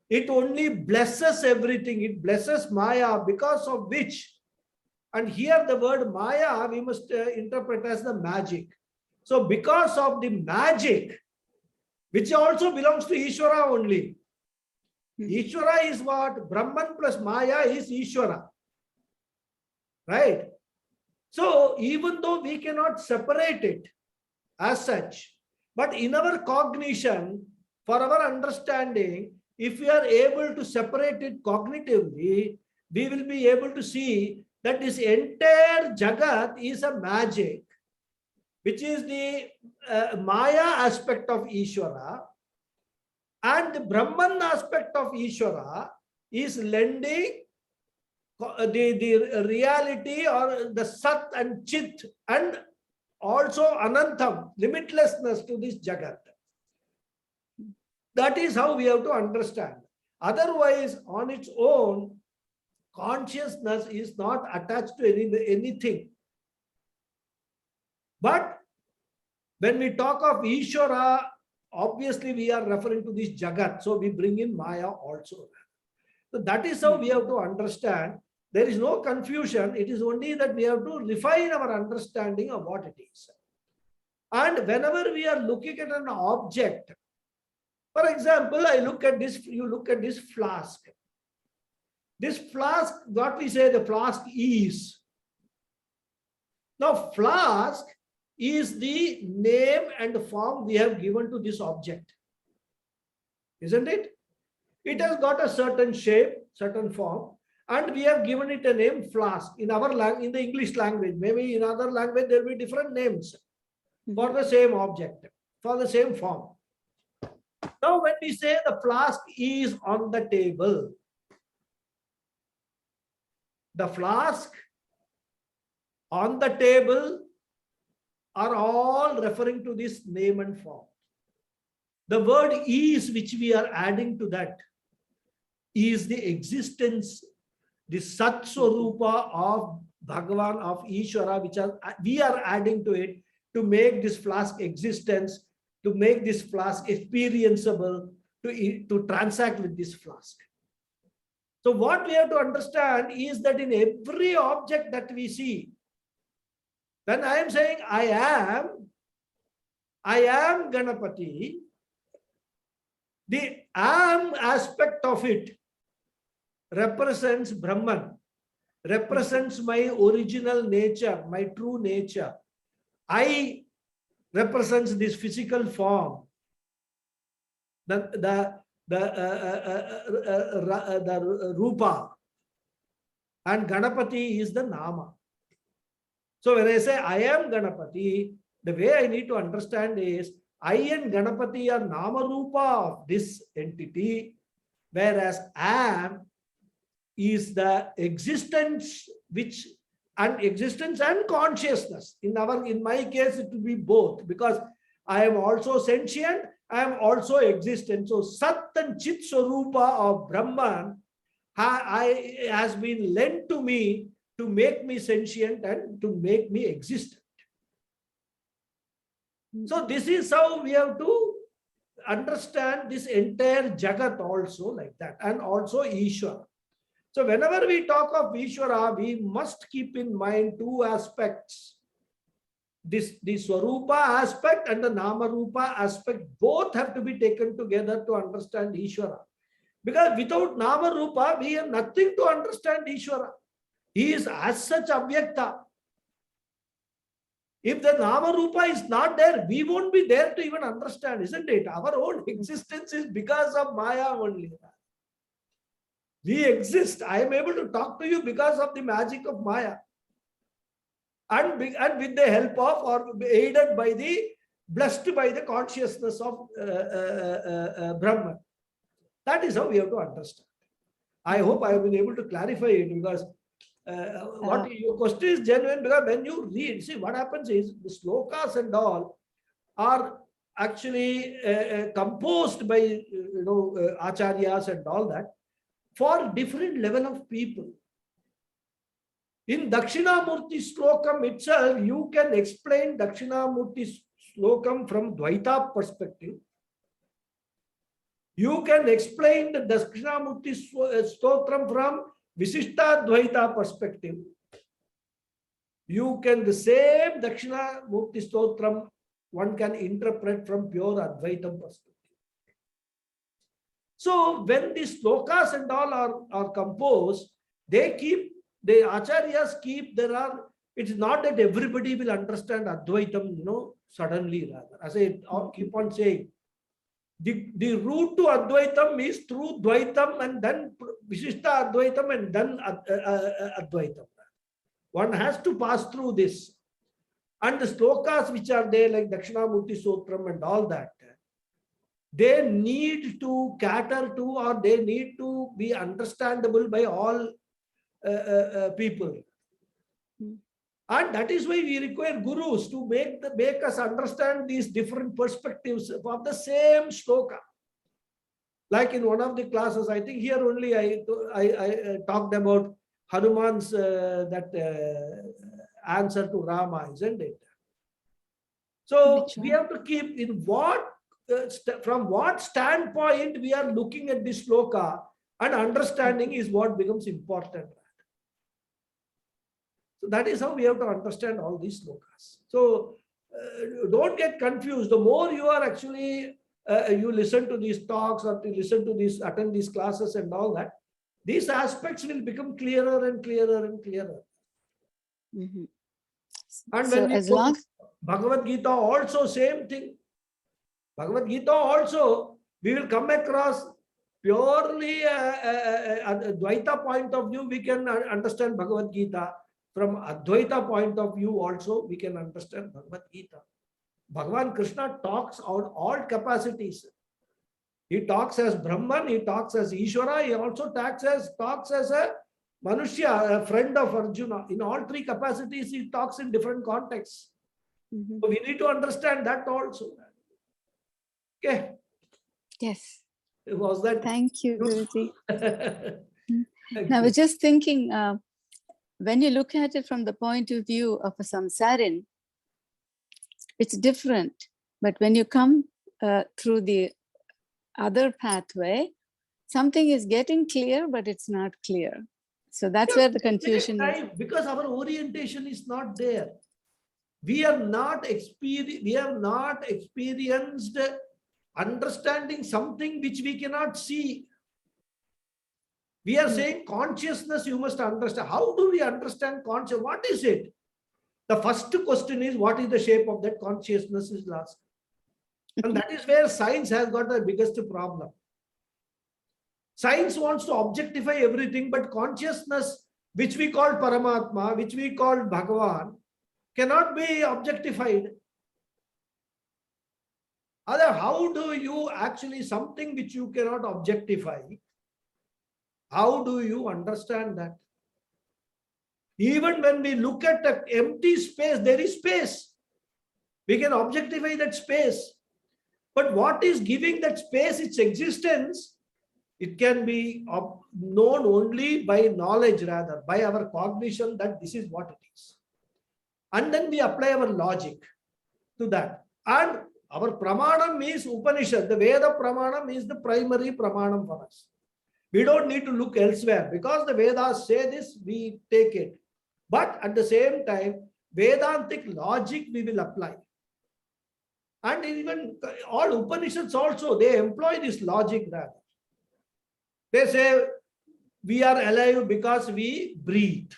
It only blesses everything. It blesses Maya, because of which, and here the word Maya we must interpret as the magic. So because of the magic, which also belongs to Ishwara only. Ishwara is what? Brahman plus Maya is Ishwara. Right? So even though we cannot separate it as such, but in our cognition, for our understanding, if we are able to separate it cognitively, we will be able to see that this entire Jagat is a magic, which is the Maya aspect of Ishwara, and the Brahman aspect of Ishwara is lending the reality or the Sat and Chit and also Anantam, limitlessness to this Jagat. That is how we have to understand. Otherwise, on its own, consciousness is not attached to anything. But when we talk of Ishwara, obviously we are referring to this Jagat. So we bring in Maya also. So that is how we have to understand. There is no confusion. It is only that we have to refine our understanding of what it is. And whenever we are looking at an object, for example, I look at this, you look at this flask. This flask, what we say the flask is. Now, flask is the name and form we have given to this object. Isn't it? It has got a certain shape, certain form, and we have given it a name flask in our language, in the English language. Maybe in other language there will be different names for the same object, for the same form. Now, when we say the flask is on the table, the flask on the table are all referring to this name and form. The word is, which we are adding to that, is the existence, the Sat Swarupa of Bhagavan, of Ishwara, which we are adding to it to make this flask existence, to make this flask experienceable, to transact with this flask. So what we have to understand is that in every object that we see, when I am saying I am Ganapathy, the am aspect of it represents Brahman, represents my original nature, my true nature. I represents this physical form, the Rupa, and Ganapathy is the Nama. So when I say I am Ganapathy, the way I need to understand is I and Ganapathy are Nama Rupa of this entity, whereas am is the existence, which and existence and consciousness. In my case, it will be both, because I am also sentient, I am also existent. So Sat and Chit Swarupa of Brahman has been lent to me to make me sentient and to make me existent. So this is how we have to understand this entire Jagat also like that, and also Ishwara. So whenever we talk of Ishwara, we must keep in mind two aspects. The Swarupa aspect and the Nama Rupa aspect, both have to be taken together to understand Ishwara. Because without Nama Rupa, we have nothing to understand Ishwara. He is as such Avyakta. If the Nama Rupa is not there, we won't be there to even understand, isn't it? Our own existence is because of Maya only. We exist. I am able to talk to you because of the magic of Maya. And with the help of, or aided by blessed by the consciousness of Brahman. That is how we have to understand. I hope I have been able to clarify it, because what your question is genuine, because when you read, see what happens is the slokas and all are actually composed by acharyas and all that for different level of people. In Dakshinamurti Slokam itself, you can explain Dakshinamurti Slokam from Dvaita perspective. You can explain the Dakshinamurti Stotram from Visishta Dvaita perspective. You can, the same Dakshinamurti Stotram, one can interpret from pure Advaitam perspective. So when these slokas and all are composed, the acharyas keep, it's not that everybody will understand Advaitam, suddenly rather. As I keep on saying, the route to Advaitam is through Dvaitam and then Vishishta Advaitam and then Advaitam. One has to pass through this. And the slokas which are there, like Dakshinamurti Sotram and all that, they need to cater to, or they need to be understandable by all people. And that is why we require gurus to make us understand these different perspectives of the same shloka. Like in one of the classes, I think here only I talked about Hanuman's answer to Rama, isn't it? So Which we one? have to keep in what, from what standpoint we are looking at this shloka, and understanding is what becomes important. So that is how we have to understand all these shlokas. So don't get confused. The more you are actually, you listen to these talks or to listen to these, attend these classes and all that, these aspects will become clearer and clearer and clearer. Mm-hmm. And So when we as go long to Bhagavad Gita, also same thing. Bhagavad Gita also, we will come across purely Advaita point of view, we can understand Bhagavad Gita. From Advaita point of view also, we can understand Bhagavad Gita. Bhagavan Krishna talks on all capacities. He talks as Brahman, he talks as Ishwara, he also talks as a Manushya, a friend of Arjuna. In all three capacities, he talks in different contexts. Mhm. So we need to understand that also. Okay. Yes. Was that? Thank you, useful? Guruji. Thank Now I you. was just thinking, when you look at it from the point of view of a samsarin, it's different. But when you come through the other pathway, something is getting clear, but it's not clear. So that's where the confusion is. Because our orientation is not there. We have not experienced understanding something which we cannot see. We are saying consciousness, you must understand. How do we understand consciousness? What is it? The first question is, what is the shape of that consciousness is asked. And that is where science has got the biggest problem. Science wants to objectify everything, but consciousness, which we call Paramatma, which we call Bhagavan, cannot be objectified. Other, how do you actually, something which you cannot objectify, how do you understand that? Even when we look at an empty space, there is space. We can objectify that space. But what is giving that space its existence? It can be known only by knowledge, rather, by our cognition that this is what it is. And then we apply our logic to that. And our pramanam is Upanishad. The Veda pramanam is the primary pramanam for us. We don't need to look elsewhere because the Vedas say this, we take it. But at the same time, Vedantic logic we will apply. And even all Upanishads also, they employ this logic rather. They say, we are alive because we breathe.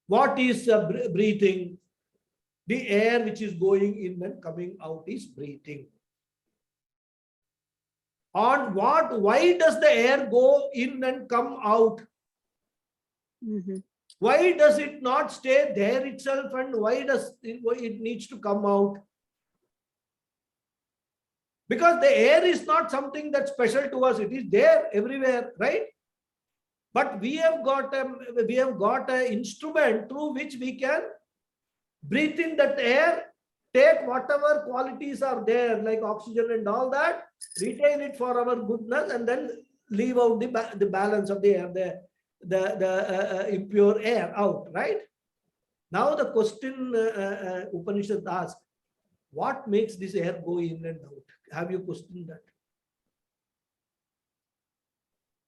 What is breathing? The air which is going in and coming out is breathing. On what? Why does the air go in and come out? Mm-hmm. Why does it not stay there itself, and why does it needs to come out? Because the air is not something that's special to us. It is there everywhere, right? But we have got an instrument through which we can breathe in that air, take whatever qualities are there, like oxygen and all that, retain it for our goodness, and then leave out the balance of the air, the impure air out, right? Now the question Upanishad asks, what makes this air go in and out? Have you questioned that?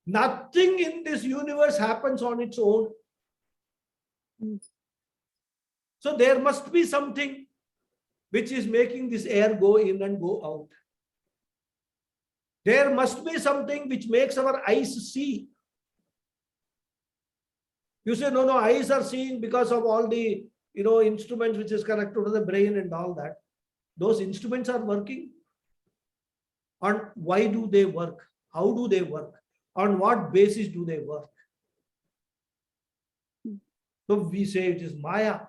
Nothing in this universe happens on its own. So there must be something which is making this air go in and go out. There must be something which makes our eyes see. You say, no, eyes are seeing because of all the instruments which is connected to the brain and all that. Those instruments are working. And why do they work? How do they work? On what basis do they work? So we say it is Maya.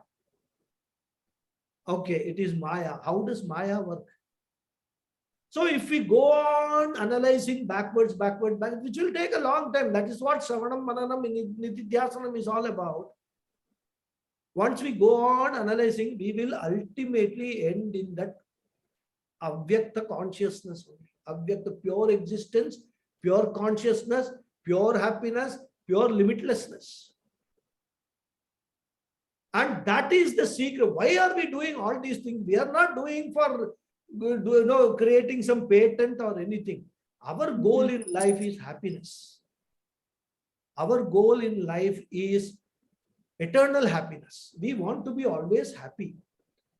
Okay, it is Maya. How does Maya work? So if we go on analyzing backwards, which will take a long time. That is what Shravanam, Mananam, Nididhyasanam is all about. Once we go on analyzing, we will ultimately end in that Avyakta consciousness only. Avyakta, pure existence, pure consciousness, pure happiness, pure limitlessness. And that is the secret. Why are we doing all these things? We are not doing for creating some patent or anything. Our goal in life is happiness. Our goal in life is eternal happiness. We want to be always happy.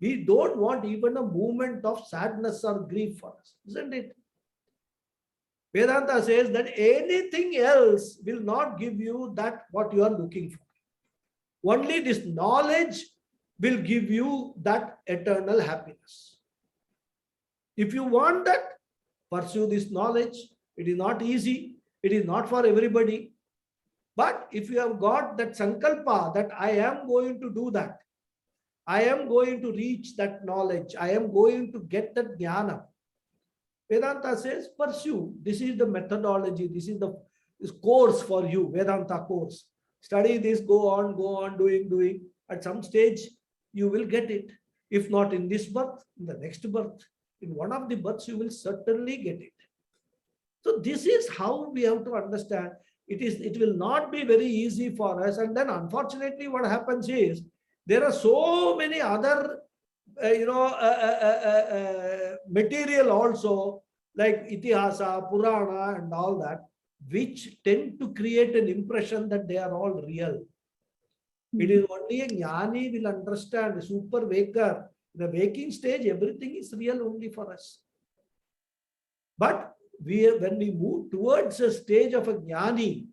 We don't want even a moment of sadness or grief for us, isn't it? Vedanta says that anything else will not give you that what you are looking for. Only this knowledge will give you that eternal happiness. If you want that, pursue this knowledge. It is not easy. It is not for everybody. But if you have got that sankalpa that I am going to do that, I am going to reach that knowledge, I am going to get that jnana, Vedanta says pursue. This is the methodology. This is the course for you, Vedanta course. Study this, go on, doing. At some stage, you will get it. If not in this birth, in the next birth, in one of the births, you will certainly get it. So this is how we have to understand. It will not be very easy for us. And then unfortunately, what happens is, there are so many other, material also, like Itihasa, Purana and all that, which tend to create an impression that they are all real. It is only a jnani will understand, a super waker. In the waking stage, everything is real only for us. But when we move towards a stage of a jnani,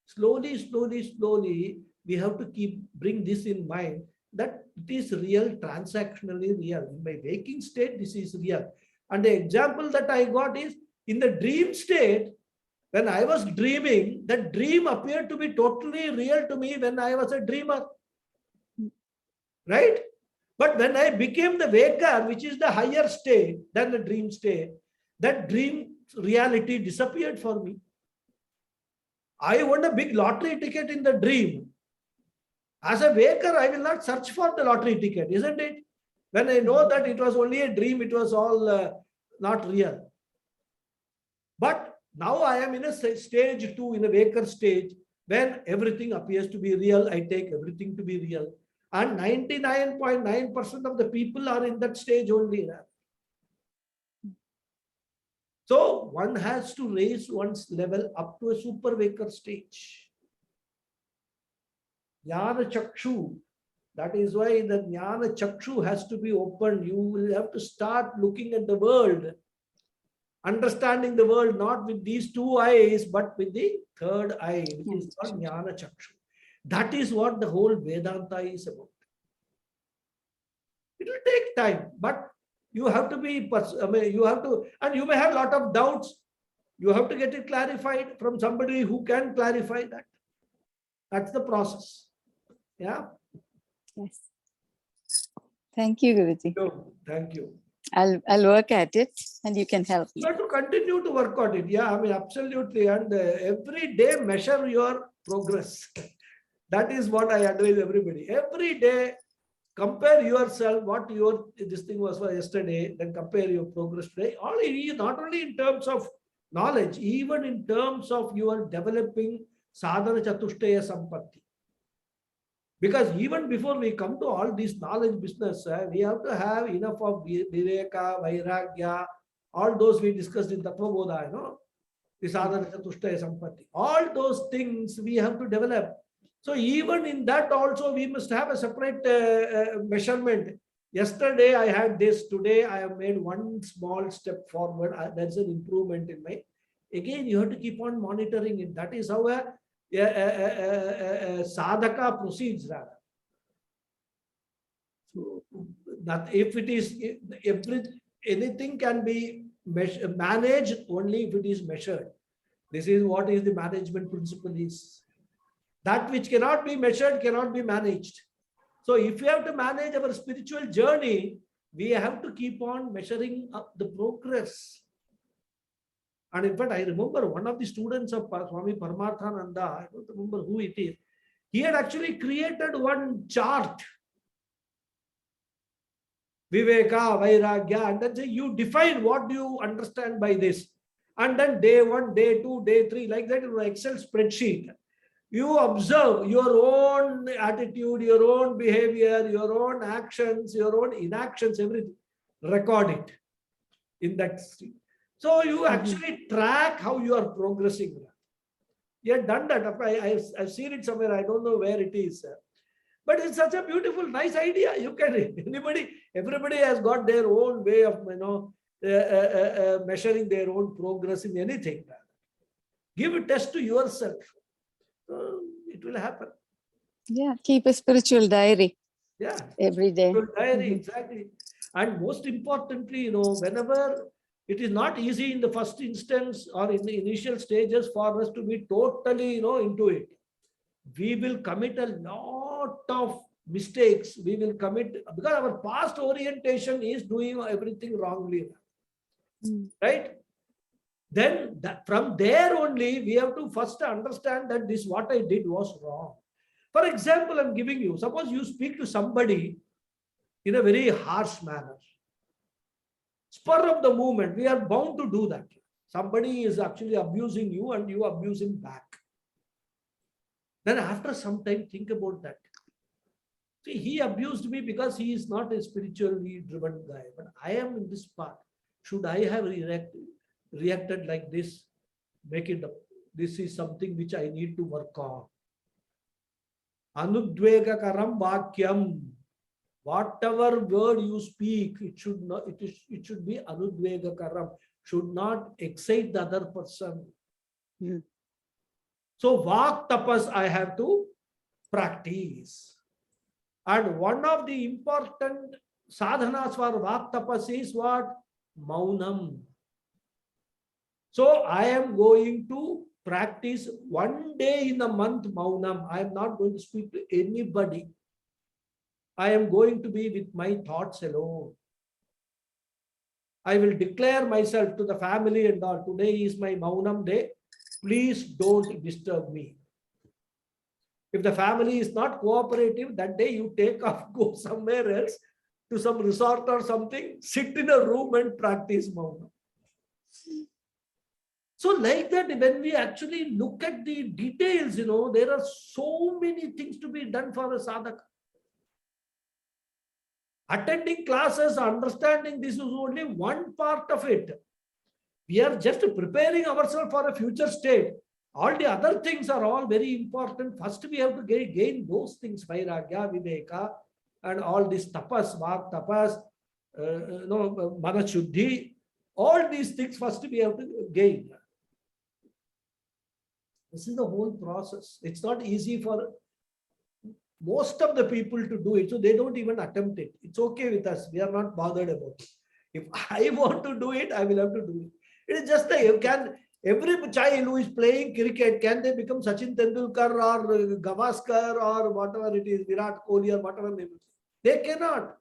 slowly, we have to bring this in mind, that it is real, transactionally real. In my waking state, this is real. And the example that I got is, in the dream state, when I was dreaming, that dream appeared to be totally real to me when I was a dreamer. Right? But when I became the waker, which is the higher state than the dream state, that dream reality disappeared for me. I won a big lottery ticket in the dream. As a waker, I will not search for the lottery ticket, isn't it? When I know that it was only a dream, it was all not real. But now I am in a stage 2, in a waker stage, when everything appears to be real. I take everything to be real. And 99.9% of the people are in that stage only. So one has to raise one's level up to a super waker stage. Jnana Chakshu. That is why the Jnana Chakshu has to be opened. You will have to start looking at the world, understanding the world not with these 2 eyes, but with the third eye, which is called Jnana Chakshu. That is what the whole Vedanta is about. It will take time, but you have to be, you have to, and you may have a lot of doubts. You have to get it clarified from somebody who can clarify that. That's the process. Yeah. Yes. Thank you, Guruji. Thank you. I'll work at it, and you can help me. You have to continue to work on it. Yeah, I mean, absolutely. And every day measure your progress. That is what I advise everybody. Every day, compare yourself, what this thing was for yesterday, then compare your progress today. Not only in terms of knowledge, even in terms of your developing sadhana chatushtaya sampatti. Because even before we come to all this knowledge business, we have to have enough of viveka, vairagya, all those we discussed in Tattva Bodha, the sadhana chatushtaya sampatti. All those things we have to develop. So even in that also we must have a separate measurement. Yesterday I had this, today I have made one small step forward. That's an improvement in my. Again, you have to keep on monitoring it. That is how a sadhaka proceeds rather. So that if it is, anything can be managed only if it is measured. This is what is the management principle is. That which cannot be measured cannot be managed. So if we have to manage our spiritual journey, we have to keep on measuring up the progress. And in fact, I remember one of the students of Swami Paramarthananda, I don't remember who it is, he had actually created one chart Viveka, Vairagya, and then say you define what do you understand by this. And then day 1, day 2, day 3, like that in an Excel spreadsheet. You observe your own attitude, your own behavior, your own actions, your own inactions, everything. Record it in that stream. So you actually track how you are progressing. You have done that. I've seen it somewhere. I don't know where it is. But it's such a beautiful, nice idea. You can, everybody has got their own way of, measuring their own progress in anything. Give a test to yourself. It will happen. Yeah, keep a spiritual diary. Yeah. Every day. Spiritual diary, exactly. And most importantly, whenever it is not easy in the first instance or in the initial stages for us to be totally, into it. We will commit a lot of mistakes. We will commit because our past orientation is doing everything wrongly. Right? Then from there only, we have to first understand that this what I did was wrong. For example, I'm giving you, suppose you speak to somebody in a very harsh manner. Spur of the moment, we are bound to do that. Somebody is actually abusing you and you abuse him back. Then after some time, think about that. See, he abused me because he is not a spiritually driven guy. But I am in this part. Should I have reacted like this? Make it up. This is something which I need to work on. Anudvegakaram vakyam. Whatever word you speak, it should be anudvegakaram. Should not excite the other person. So vak tapas I have to practice. And one of the important sadhanas for vak tapas is what? Maunam. So I am going to practice one day in a month Maunam. I am not going to speak to anybody. I am going to be with my thoughts alone. I will declare myself to the family and all. Today is my Maunam day. Please don't disturb me. If the family is not cooperative, that day you take off, go somewhere else to some resort or something, sit in a room and practice Maunam. So like that, when we actually look at the details, there are so many things to be done for a sadhaka. Attending classes, understanding this is only one part of it. We are just preparing ourselves for a future state. All the other things are all very important. First, we have to gain those things, Vairagya, Viveka, and all this tapas, vak tapas, manashuddhi. All these things first we have to gain. This is the whole process. It's not easy for most of the people to do it, so they don't even attempt it. It's okay with us. We are not bothered about it. If I want to do it, I will have to do it. It is just every child who is playing cricket, can they become Sachin Tendulkar or Gavaskar or whatever it is, Virat Kohli or whatever name it is? They cannot.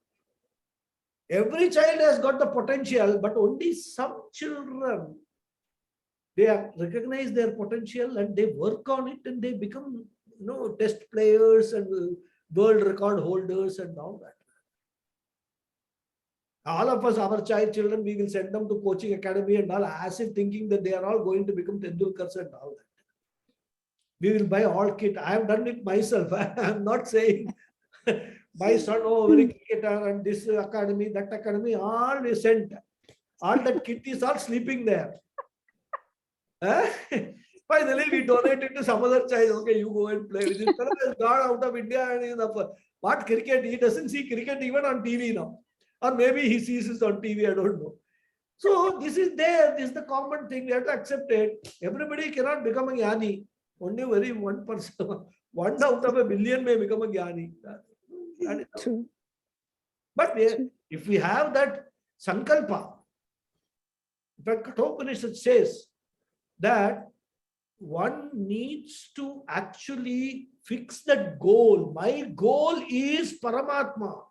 Every child has got the potential, but only some children, they recognize their potential and they work on it and they become test players and world record holders and all that. All of us, our children, we will send them to coaching academy and all, as if thinking that they are all going to become Tendulkars and all that. We will buy all kit. I have done it myself. I am not saying my son, very cricketer and this academy, that academy, all we sent. All that kit is all sleeping there. Finally, we donated to some other child. Okay, you go and play with this fellow. Has gone out of India and what cricket? He doesn't see cricket even on TV now. Or maybe he sees it on TV, I don't know. So this is there. This is the common thing. We have to accept it. Everybody cannot become a jnani. Only one person, 1 out of a billion may become a jnani. True. But if we have that sankalpa, in fact, Kathopanishad says that one needs to actually fix that goal. My goal is Paramatma.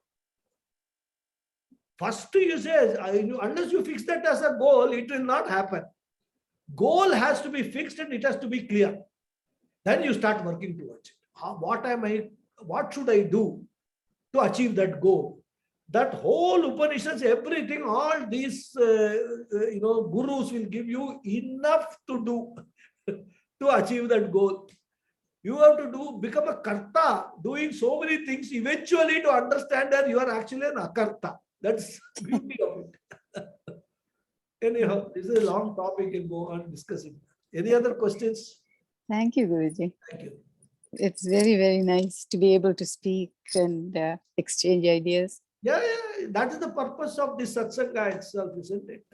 First you say, unless you fix that as a goal, it will not happen. Goal has to be fixed and it has to be clear. Then you start working towards it. What should I do to achieve that goal? that whole Upanishads, everything, all these, gurus will give you enough to do to achieve that goal. You have to become a karta, doing so many things, eventually to understand that you are actually an akarta. That's the beauty of it. Anyhow, this is a long topic, we can go on discussing. Any other questions? Thank you, Guruji. Thank you. It's very, very nice to be able to speak and exchange ideas. Yeah, that is the purpose of this satsanga itself, isn't it?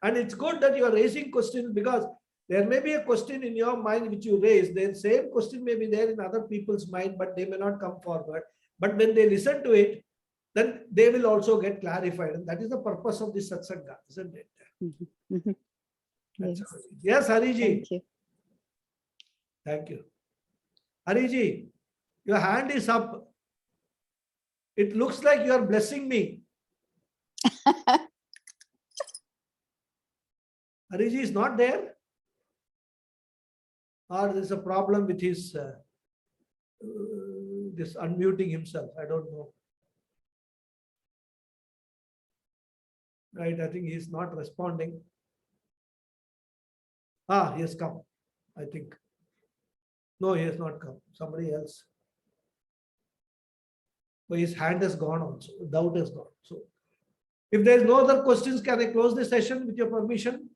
And it's good that you are raising questions, because there may be a question in your mind which you raise, then same question may be there in other people's mind, but they may not come forward. But when they listen to it, then they will also get clarified. And that is the purpose of this satsanga, isn't it? Mhm, mhm. That's Yes. how it is. Yes, Hariji. Thank you. Thank you. Hariji, your hand is up. It looks like you are blessing me. Hariji is not there? Or there's a problem with his this unmuting himself. I don't know. Right, I think he's not responding. He has come, I think. No, he has not come. Somebody else. But his hand has gone also. Doubt has gone. So, if there is no other questions, can I close the session with your permission?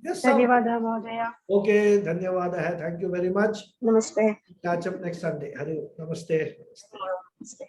Yes, sir. धन्यवादः महोदय. Okay, dhanyawada. Thank you very much. नमस्ते. Catch up next Sunday. Hari Om. Namaste. नमस्ते.